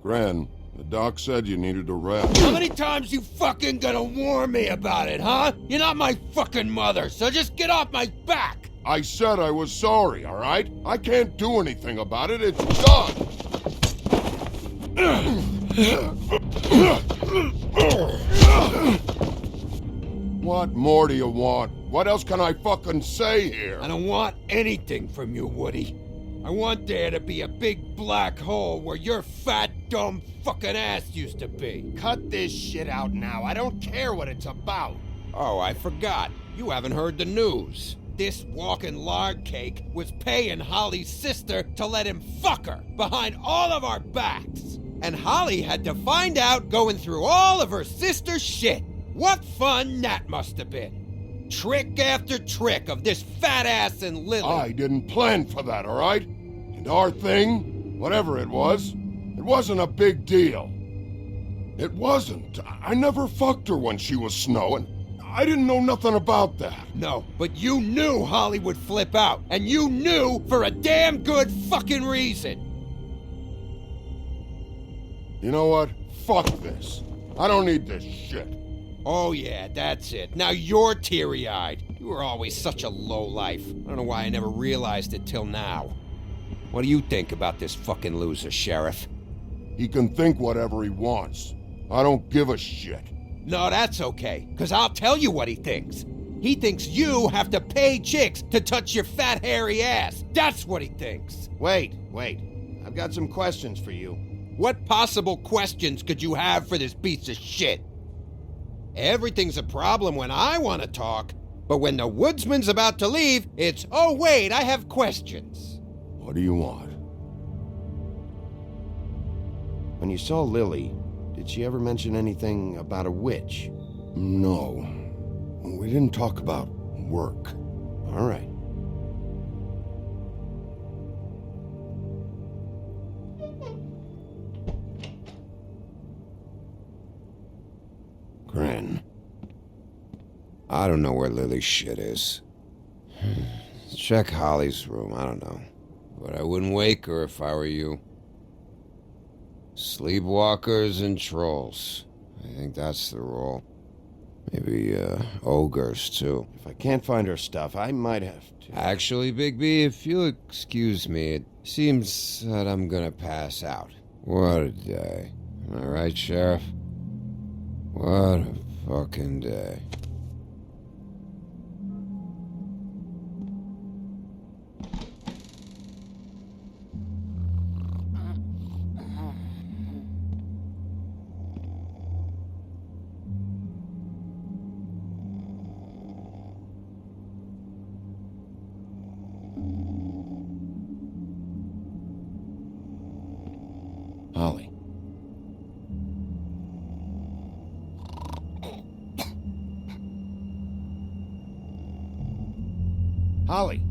Gran, The doc said you needed a rest. How many times you fucking gonna warn me about it, huh? You're not my fucking mother, so just get off my back! I said I was sorry, all right? I can't do anything about it. It's done. What more do you want? What else can I fucking say here? I don't want anything from you, Woody. I want there to be a big black hole where your fat, dumb fucking ass used to be. Cut this shit out now. I don't care what it's about. Oh, I forgot. You haven't heard the news. This walking lard cake was paying Holly's sister to let him fuck her behind all of our backs. And Holly had to find out going through all of her sister's shit. What fun that must have been. Trick after trick of this fat ass and Lily. I didn't plan for that, all right? And our thing, whatever it wasn't a big deal. It wasn't. I never fucked her when she was Snow, and I didn't know nothing about that. No, but you knew Holly would flip out, and you knew for a damn good fucking reason. You know what? Fuck this. I don't need this shit. Oh yeah, that's it. Now you're teary-eyed. You were always such a lowlife. I don't know why I never realized it till now. What do you think about this fucking loser, Sheriff? He can think whatever he wants. I don't give a shit. No, that's okay, because I'll tell you what he thinks. He thinks you have to pay chicks to touch your fat, hairy ass. That's what he thinks. Wait. I've got some questions for you. What possible questions could you have for this piece of shit? Everything's a problem when I want to talk, but when the woodsman's about to leave, it's, oh wait, I have questions. What do you want? When you saw Lily, did she ever mention anything about a witch? No. We didn't talk about work. All right. Grin. I don't know where Lily's shit is. Check Holly's room, I don't know. But I wouldn't wake her if I were you. Sleepwalkers and trolls. I think that's the rule. Maybe, ogres, too. If I can't find her stuff, I might have to... Actually, Bigby, if you'll excuse me, it seems that I'm gonna pass out. What a day. Am I right, Sheriff? What a fucking day. Holly. Holly.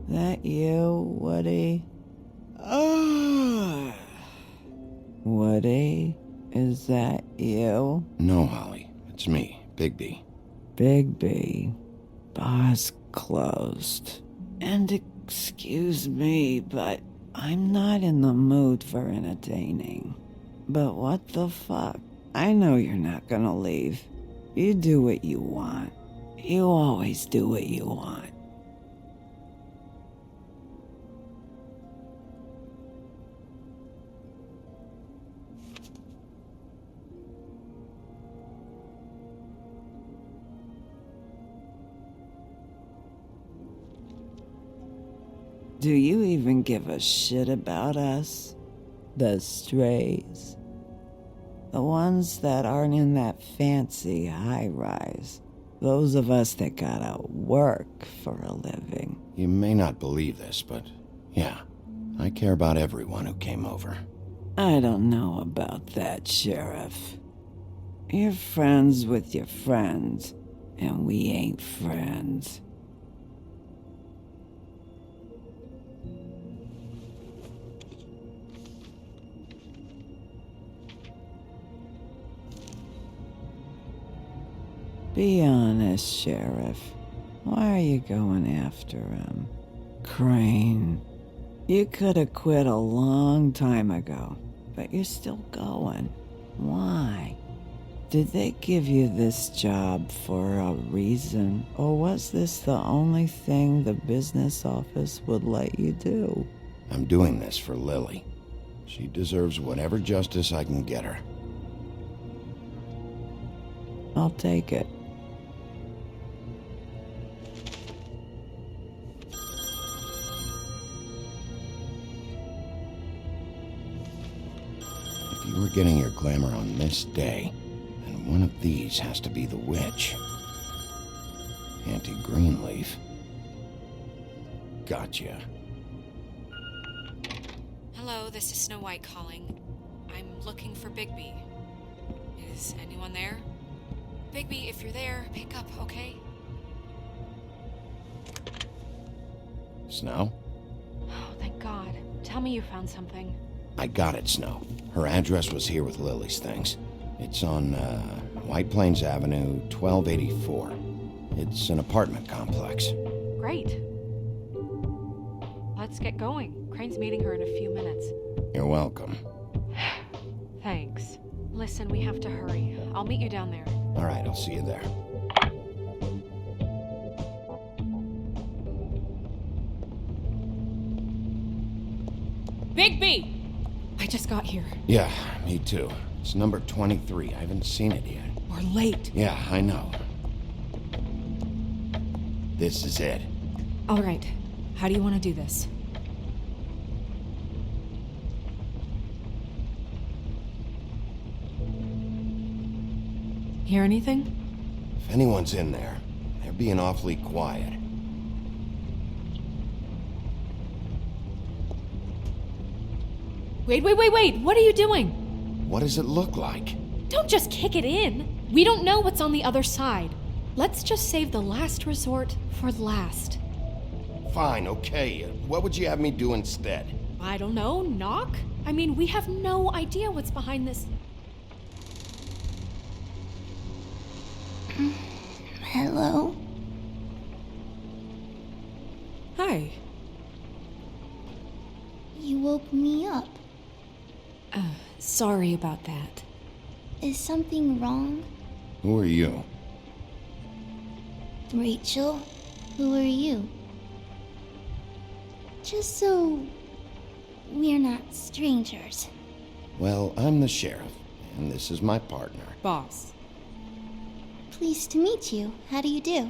That you, Woody? Woody, is that you? No, Holly. It's me, Bigby. Bigby. Bar's closed. And excuse me, but I'm not in the mood for entertaining. But what the fuck? I know you're not gonna leave. You do what you want. You always do what you want. Do you even give a shit about us? The strays? The ones that aren't in that fancy high-rise. Those of us that gotta work for a living. You may not believe this, but yeah, I care about everyone who came over. I don't know about that, Sheriff. You're friends with your friends, and we ain't friends. Be honest, Sheriff. Why are you going after him? Crane, you could have quit a long time ago, but you're still going. Why? Did they give you this job for a reason, or was this the only thing the business office would let you do? I'm doing this for Lily. She deserves whatever justice I can get her. I'll take it. If you were getting your glamour on this day, then one of these has to be the witch. Auntie Greenleaf. Gotcha. Hello, this is Snow White calling. I'm looking for Bigby. Is anyone there? Bigby, if you're there, pick up, okay? Snow? Oh, thank God. Tell me you found something. I got it, Snow. Her address was here with Lily's things. It's on, White Plains Avenue, 1284. It's an apartment complex. Great. Let's get going. Crane's meeting her in a few minutes. You're welcome. Thanks. Listen, we have to hurry. I'll meet you down there. All right, I'll see you there. Bigby! I just got here. Yeah, me too. It's number 23. I haven't seen it yet. We're late. Yeah, I know. This is it. All right. How do you want to do this? Hear anything? If anyone's in there, they're being awfully quiet. Wait! What are you doing? What does it look like? Don't just kick it in. We don't know what's on the other side. Let's just save the last resort for last. Fine, okay. What would you have me do instead? I don't know, knock? I mean, we have no idea what's behind this. Hello? Hi. You woke me up. Sorry about that. Is something wrong? Who are you? Rachel? Who are you? Just so we're not strangers. Well, I'm the sheriff, and this is my partner. Boss. Pleased to meet you. How do you do?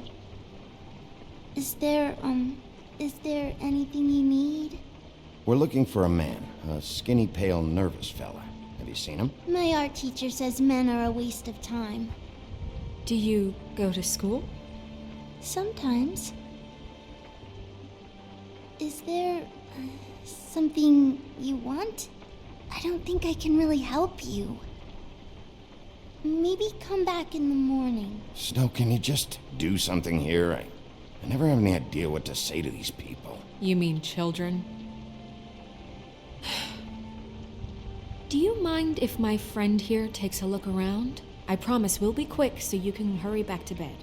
Is there anything you need? We're looking for a man, a skinny, pale, nervous fella. Have you seen him? My art teacher says men are a waste of time. Do you go to school? Sometimes. Is there something you want? I don't think I can really help you. Maybe come back in the morning. Snow, can you just do something here? I never have any idea what to say to these people. You mean children? Do you mind if my friend here takes a look around? I promise we'll be quick so you can hurry back to bed.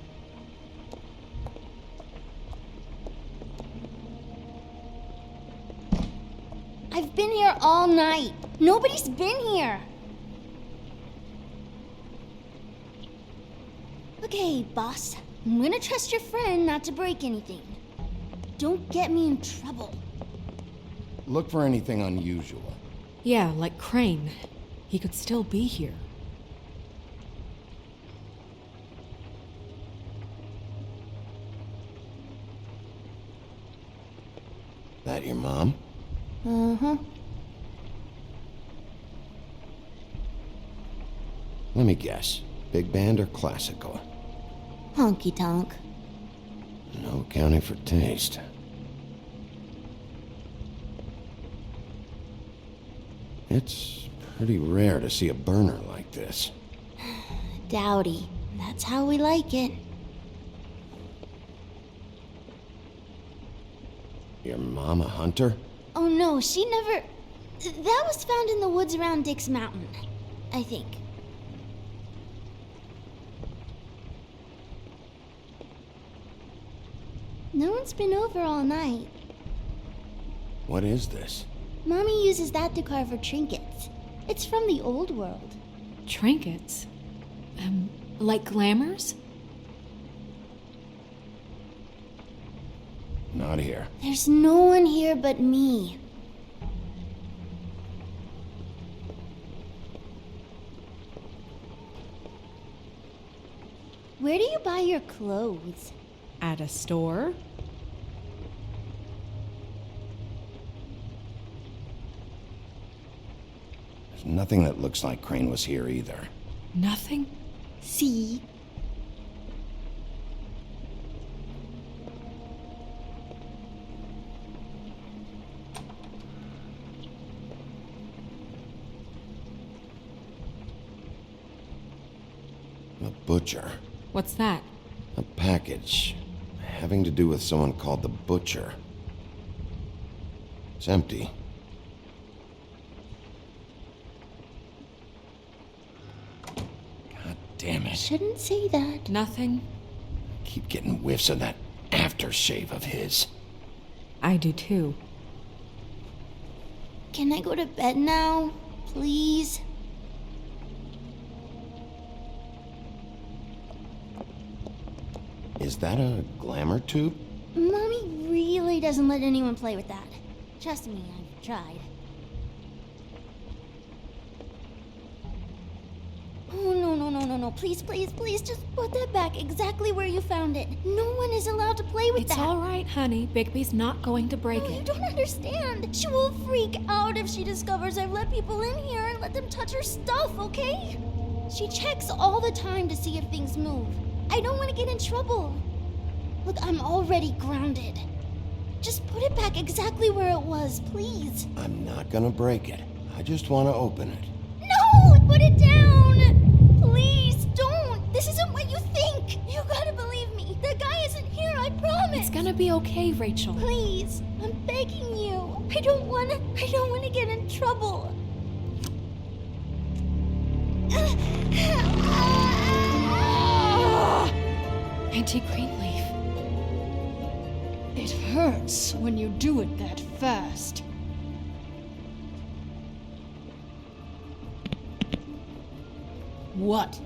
I've been here all night. Nobody's been here. Okay, boss. I'm gonna trust your friend not to break anything. Don't get me in trouble. Look for anything unusual. Yeah, like Crane. He could still be here. That your mom? Uh-huh. Let me guess. Big band or classical? Honky tonk. No accounting for taste. It's pretty rare to see a burner like this. Dowdy. That's how we like it. Your mom a hunter? Oh no, she never... That was found in the woods around Dick's Mountain, I think. No one's been over all night. What is this? Mommy uses that to carve her trinkets. It's from the old world. Trinkets? Like glamours? Not here. There's no one here but me. Where do you buy your clothes? At a store? There's nothing that looks like Crane was here either. Nothing? See? A butcher. What's that? A package having to do with someone called the Butcher. It's empty. God damn it. Shouldn't say that. Nothing? Keep getting whiffs of that aftershave of his. I do too. Can I go to bed now? Please? Is that a glamour tube? Mommy really doesn't let anyone play with that. Trust me, I've tried. Oh, no. Please, just put that back exactly where you found it. No one is allowed to play with that. It's all right, honey. Bigby's not going to break No, you it. don't understand. She will freak out if she discovers I've let people in here and let them touch her stuff, okay? She checks all the time to see if things move. I don't want to get in trouble. Look, I'm already grounded. Just put it back exactly where it was, please. I'm not gonna break it. I just want to open it. No! Put it down! Please, don't! This isn't what you think! You gotta believe me. That guy isn't here, I promise! It's gonna be okay, Rachel. Please, I'm begging you. I don't wanna get in trouble. Auntie Greenleaf. It hurts when you do it that fast. What?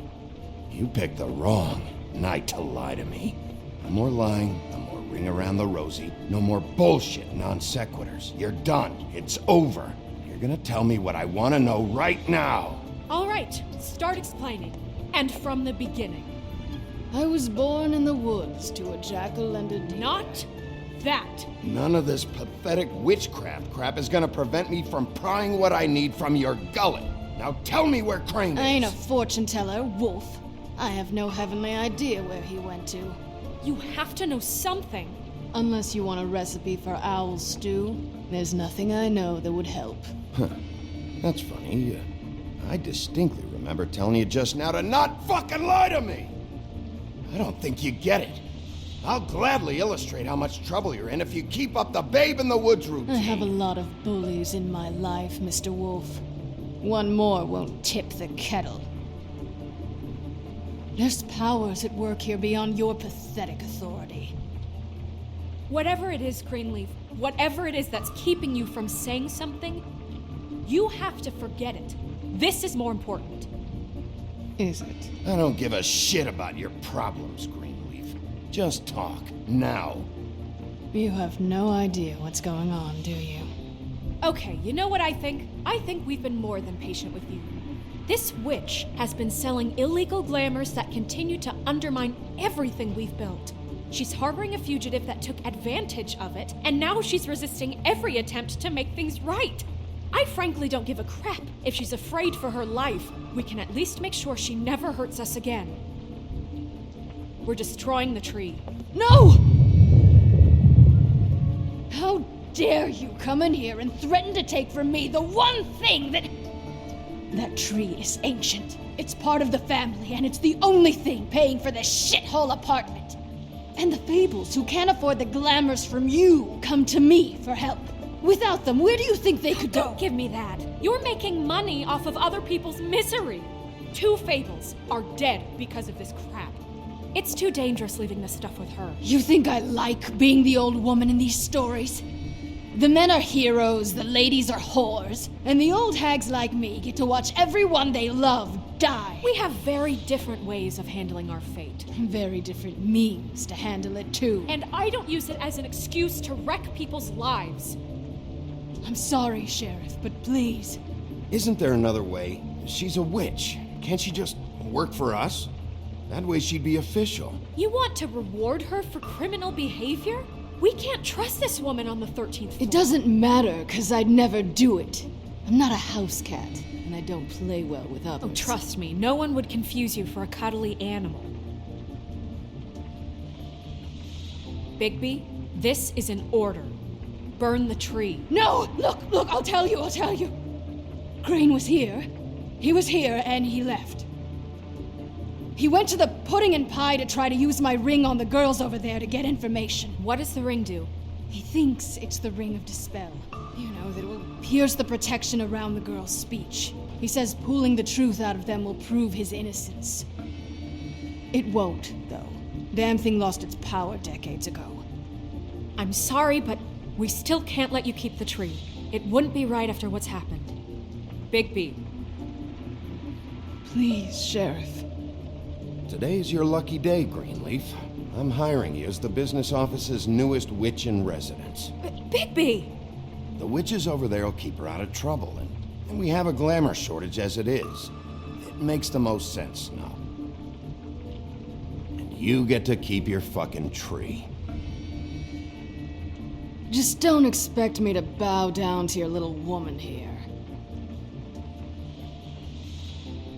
You picked the wrong night to lie to me. No more lying, no more ring around the rosy, no more bullshit non sequiturs. You're done. It's over. You're gonna tell me what I want to know right now. All right, start explaining. And from the beginning. I was born in the woods to a jackal and a deer. Not that. None of this pathetic witchcraft crap is gonna prevent me from prying what I need from your gullet. Now tell me where Crane is. I ain't a fortune teller, Wolf. I have no heavenly idea where he went to. You have to know something. Unless you want a recipe for owl stew, there's nothing I know that would help. Huh. That's funny. I distinctly remember telling you just now to not fucking lie to me! I don't think you get it. I'll gladly illustrate how much trouble you're in if you keep up the babe in the woods routine. I have a lot of bullies in my life, Mr. Wolf. One more won't tip the kettle. There's powers at work here beyond your pathetic authority. Whatever it is, Greenleaf, whatever it is that's keeping you from saying something, you have to forget it. This is more important. Is it? I don't give a shit about your problems, Greenleaf. Just talk, now. You have no idea what's going on, do you? Okay, you know what I think? I think we've been more than patient with you. This witch has been selling illegal glamours that continue to undermine everything we've built. She's harboring a fugitive that took advantage of it, and now she's resisting every attempt to make things right. I frankly don't give a crap if she's afraid for her life. We can at least make sure she never hurts us again. We're destroying the tree. No! How dare you come in here and threaten to take from me the one thing that... That tree is ancient. It's part of the family, and it's the only thing paying for this shithole apartment. And the Fables, who can't afford the glamours from you, come to me for help. Without them, where do you think they could go? Don't give me that. You're making money off of other people's misery. 2 Fables are dead because of this crap. It's too dangerous leaving this stuff with her. You think I like being the old woman in these stories? The men are heroes, the ladies are whores, and the old hags like me get to watch everyone they love die. We have very different ways of handling our fate. Very different means to handle it, too. And I don't use it as an excuse to wreck people's lives. I'm sorry, Sheriff, but please. Isn't there another way? She's a witch. Can't she just work for us? That way she'd be official. You want to reward her for criminal behavior? We can't trust this woman on the 13th floor. It doesn't matter, 'cause I'd never do it. I'm not a house cat, and I don't play well with others. Oh, trust me, no one would confuse you for a cuddly animal. Bigby, this is an order. Burn the tree. No! Look, I'll tell you. Crane was here. He was here, and he left. He went to the pudding and pie to try to use my ring on the girls over there to get information. What does the ring do? He thinks it's the ring of Dispel. You know, that it will pierce the protection around the girls' speech. He says pulling the truth out of them will prove his innocence. It won't, though. Damn thing lost its power decades ago. I'm sorry, but we still can't let you keep the tree. It wouldn't be right after what's happened. Bigby. Please, Sheriff. Today's your lucky day, Greenleaf. I'm hiring you as the business office's newest witch in residence. Bigby! The witches over there will keep her out of trouble, and we have a glamour shortage as it is. It makes the most sense now. And you get to keep your fucking tree. Just don't expect me to bow down to your little woman here.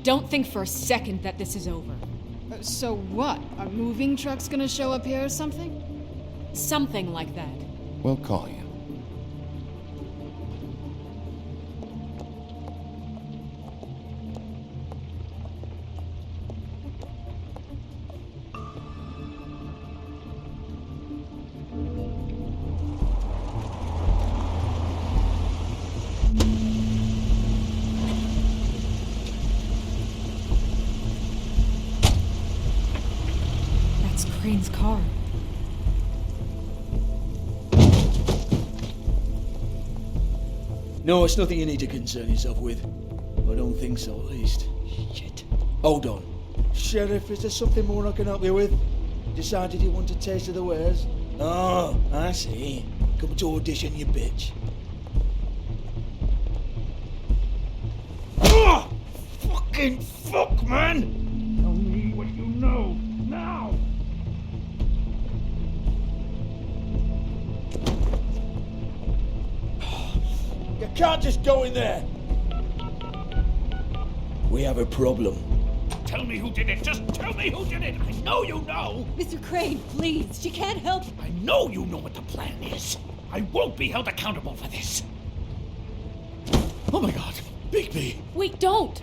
Don't think for a second that this is over. So what? Are moving trucks gonna show up here or something? Something like that. We'll call you. Crane's car. No, it's nothing you need to concern yourself with. I don't think so, at least. Shit. Hold on. Sheriff, is there something more I can help you with? Decided you want a taste of the wares? Oh, I see. Come to audition, you bitch. Oh! Fucking fuck, man! Tell me what you know, now! You can't just go in there! We have a problem. Tell me who did it! Just tell me who did it! I know you know! Mr. Crane, please, she can't help. I know you know what the plan is! I won't be held accountable for this! Oh my god! Bigby! Wait, don't!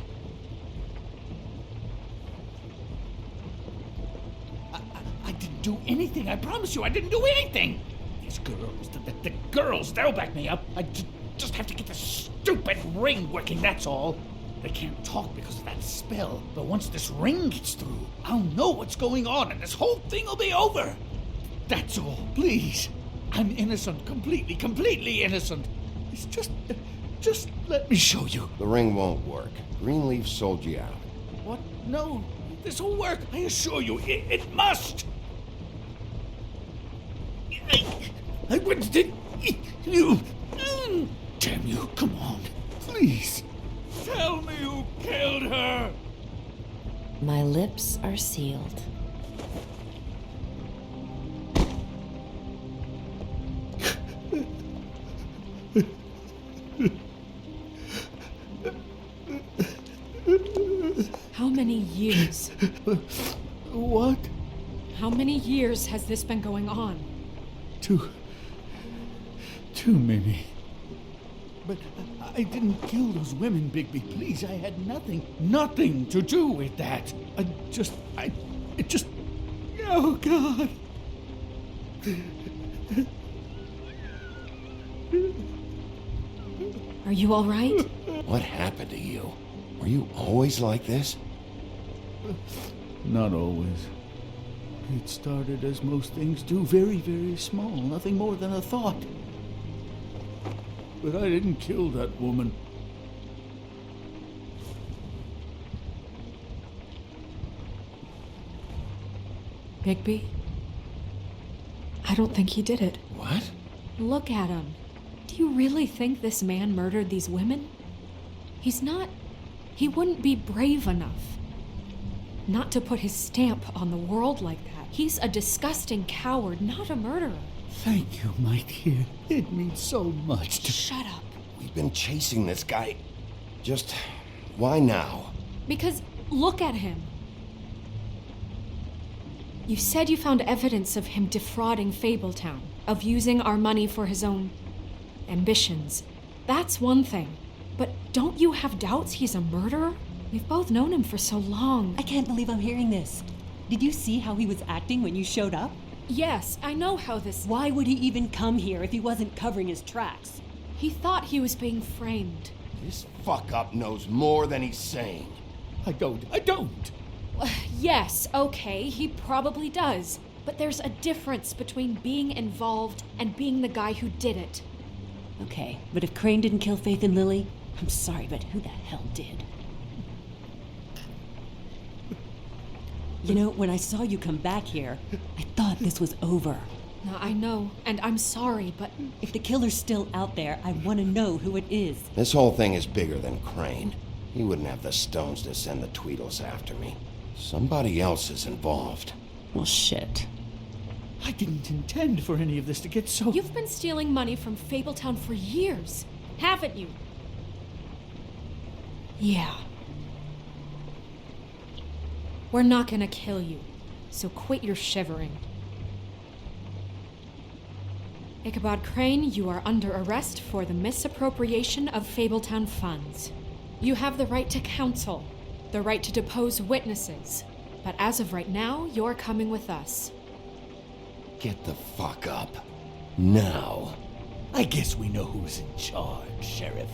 I didn't do anything, I promise you, I didn't do anything! These girls, the girls, they'll back me up. I just have to get the stupid ring working, that's all. They can't talk because of that spell, but once this ring gets through, I'll know what's going on and this whole thing will be over. That's all, please. I'm innocent, completely innocent. It's just let me show you. The ring won't work. Greenleaf sold you out. What? No, this will work, I assure you, it must. I wouldn't did you. Damn you, come on, please. Tell me who killed her! My lips are sealed. How many years? What? How many years has this been going on? Two, maybe. But I didn't kill those women, Bigby. Please, I had nothing to do with that. Oh, God. Are you all right? What happened to you? Were you always like this? Not always. It started as most things do, very, very small, nothing more than a thought. But I didn't kill that woman. Bigby? I don't think he did it. What? Look at him. Do you really think this man murdered these women? He's not. He wouldn't be brave enough. Not to put his stamp on the world like that. He's a disgusting coward, not a murderer. Thank you, my dear. It means so much to... Shut up. We've been chasing this guy. Just why now? Because look at him. You said you found evidence of him defrauding Fabletown, of using our money for his own ambitions. That's one thing. But don't you have doubts he's a murderer? We've both known him for so long. I can't believe I'm hearing this. Did you see how he was acting when you showed up? Yes, I know how this... Why would he even come here if he wasn't covering his tracks? He thought he was being framed. This fuck-up knows more than he's saying. I don't. Yes, okay, he probably does. But there's a difference between being involved and being the guy who did it. Okay, but if Crane didn't kill Faith and Lily, I'm sorry, but who the hell did? You know, when I saw you come back here, I thought this was over. I know, and I'm sorry, but... If the killer's still out there, I want to know who it is. This whole thing is bigger than Crane. He wouldn't have the stones to send the Tweedles after me. Somebody else is involved. Well, shit. I didn't intend for any of this to get so... You've been stealing money from Fabletown for years, haven't you? Yeah. We're not gonna kill you, so quit your shivering. Ichabod Crane, you are under arrest for the misappropriation of Fabletown funds. You have the right to counsel, the right to depose witnesses, but as of right now, you're coming with us. Get the fuck up. Now. I guess we know who's in charge, Sheriff.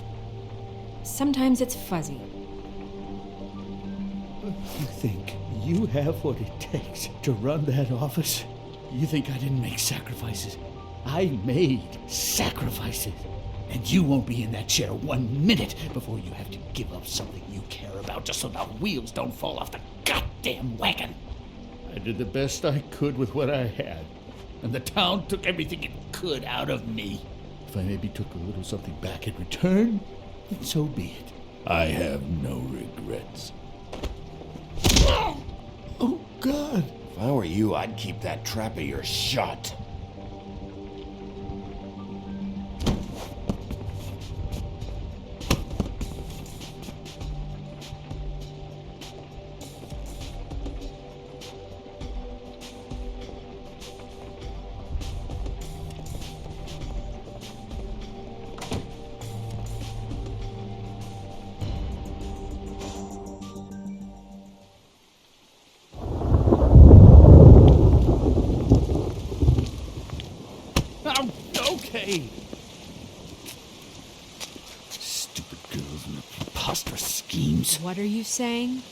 Sometimes it's fuzzy. You think you have what it takes to run that office? You think I didn't make sacrifices? I made sacrifices. And you won't be in that chair 1 minute before you have to give up something you care about just so the wheels don't fall off the goddamn wagon. I did the best I could with what I had. And the town took everything it could out of me. If I maybe took a little something back in return, then so be it. I have no regrets. Oh, God. If I were you, I'd keep that trap of yours shut. Okay. Stupid girls and their preposterous schemes. What are you saying?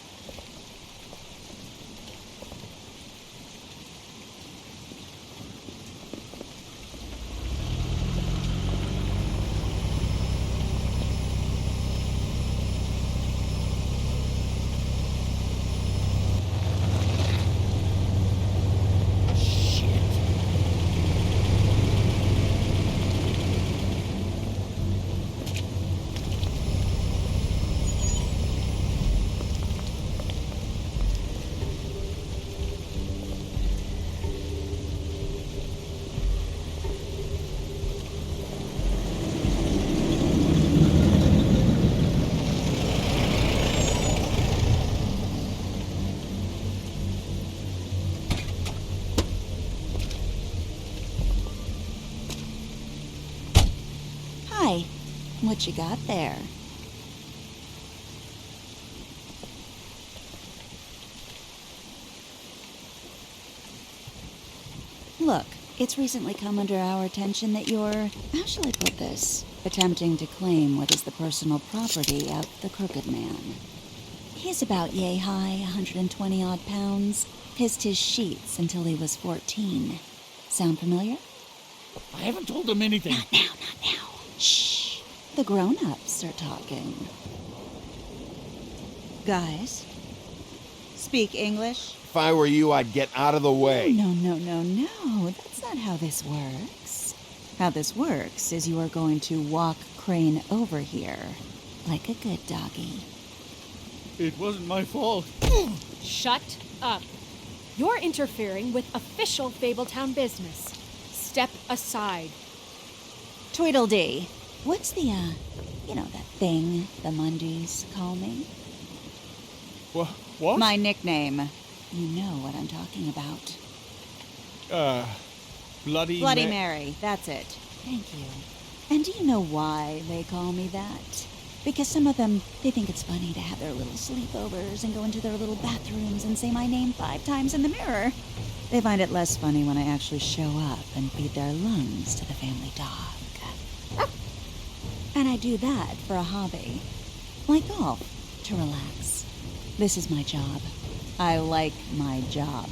What you got there? Look, it's recently come under our attention that you're, how shall I put this, attempting to claim what is the personal property of the Crooked Man. He's about yay high, 120 odd pounds, pissed his sheets until he was 14. Sound familiar? I haven't told him anything. Not now. Shh. The grown-ups are talking. Guys, speak English? If I were you, I'd get out of the way. No. That's not how this works. How this works is you are going to walk Crane over here, like a good doggy. It wasn't my fault. Shut up. You're interfering with official Fabletown business. Step aside. Tweedledee, what's the, that thing the Mundys call me? What? My nickname. You know what I'm talking about. Bloody Mary, that's it. Thank you. And do you know why they call me that? Because some of them, they think it's funny to have their little sleepovers and go into their little bathrooms and say my name 5 times in the mirror. They find it less funny when I actually show up and feed their lungs to the family dog. And I do that for a hobby. Like golf, to relax. This is my job. I like my job.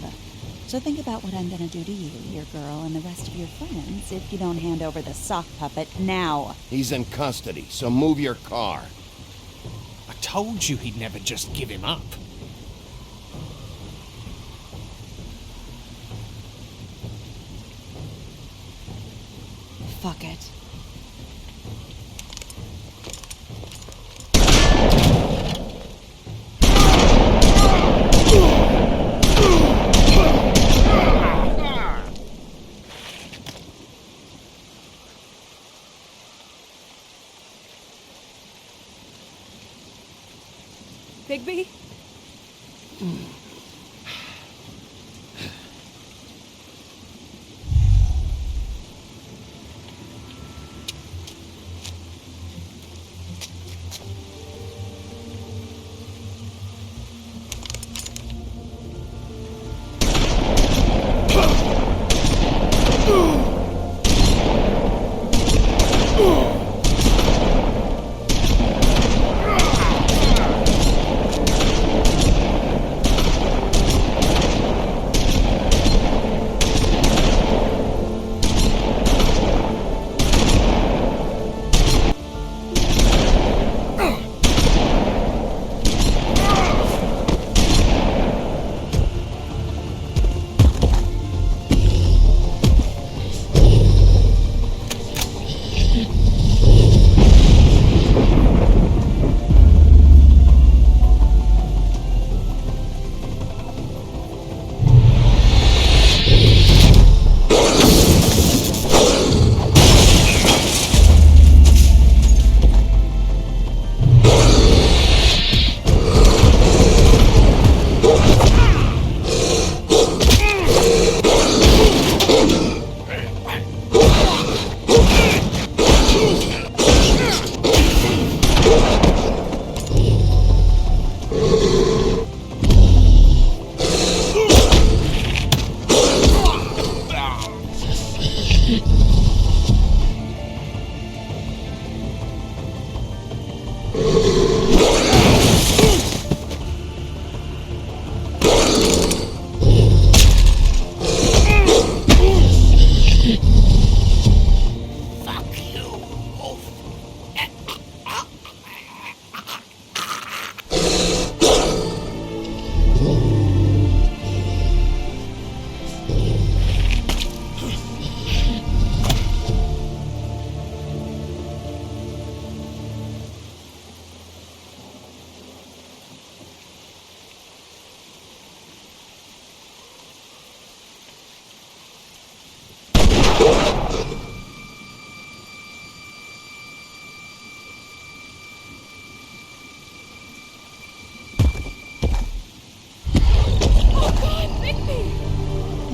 So think about what I'm gonna do to you, your girl, and the rest of your friends if you don't hand over the sock puppet now. He's in custody, so move your car. I told you he'd never just give him up. Fuck it. Bigby?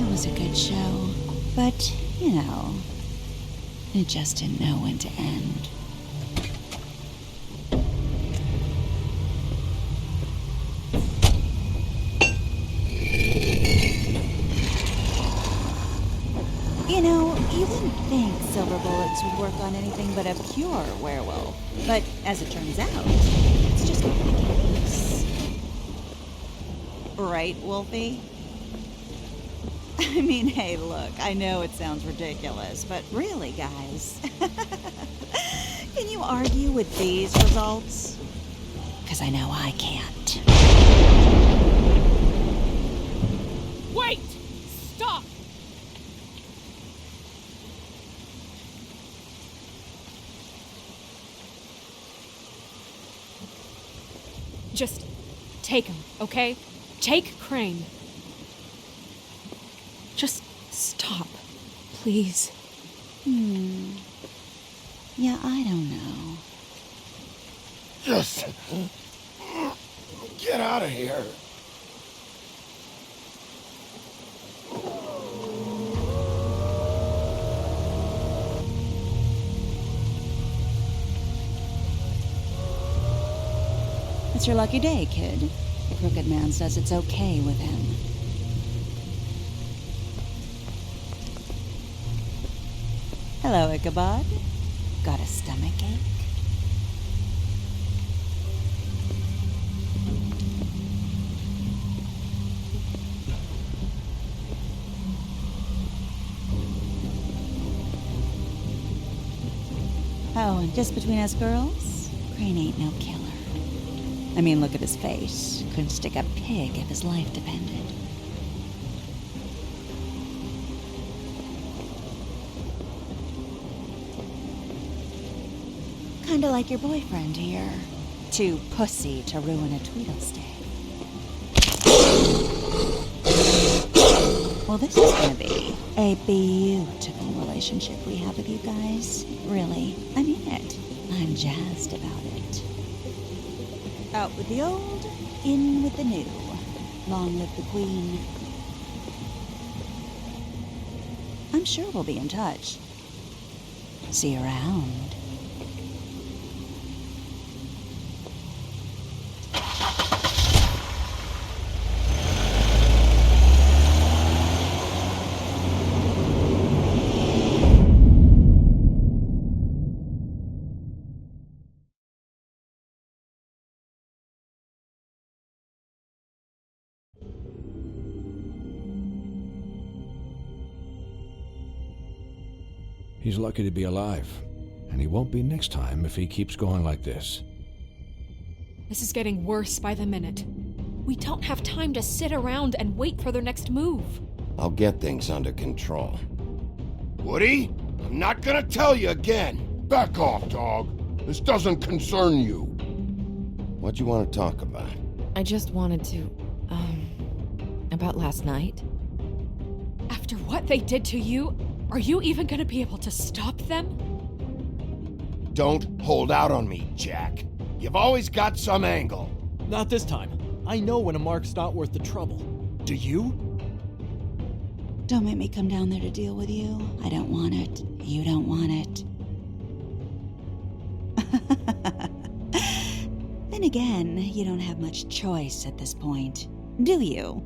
It was a good show, but, it just didn't know when to end. this would work on anything but a pure werewolf. But as it turns out, it's just not the case. Right, Wolfie? I mean, hey, look, I know it sounds ridiculous, but really, guys, can you argue with these results? Because I know I can't. Wait! Stop! Just take him, okay? Take Crane. Just stop, please. Yeah, I don't know. Just get out of here. It's your lucky day, kid. The Crooked Man says it's okay with him. Hello, Ichabod. Got a stomachache? Oh, and just between us girls, Crane ain't no killer. I mean, look at his face. Couldn't stick a pig if his life depended. Kinda like your boyfriend here. Too pussy to ruin a Tweedle stay. Well, this is gonna be a beautiful relationship we have with you guys. Really, I mean it. I'm jazzed about it. Out with the old, in with the new. Long live the Queen. I'm sure we'll be in touch. See you around. He's lucky to be alive, and he won't be next time if he keeps going like this. This is getting worse by the minute. We don't have time to sit around and wait for their next move. I'll get things under control. Woody, I'm not gonna tell you again. Back off, dog. This doesn't concern you. What do you want to talk about? I just wanted to, about last night. After what they did to you, are you even gonna be able to stop them? Don't hold out on me, Jack. You've always got some angle. Not this time. I know when a mark's not worth the trouble. Do you? Don't make me come down there to deal with you. I don't want it. You don't want it. Then again, you don't have much choice at this point, do you?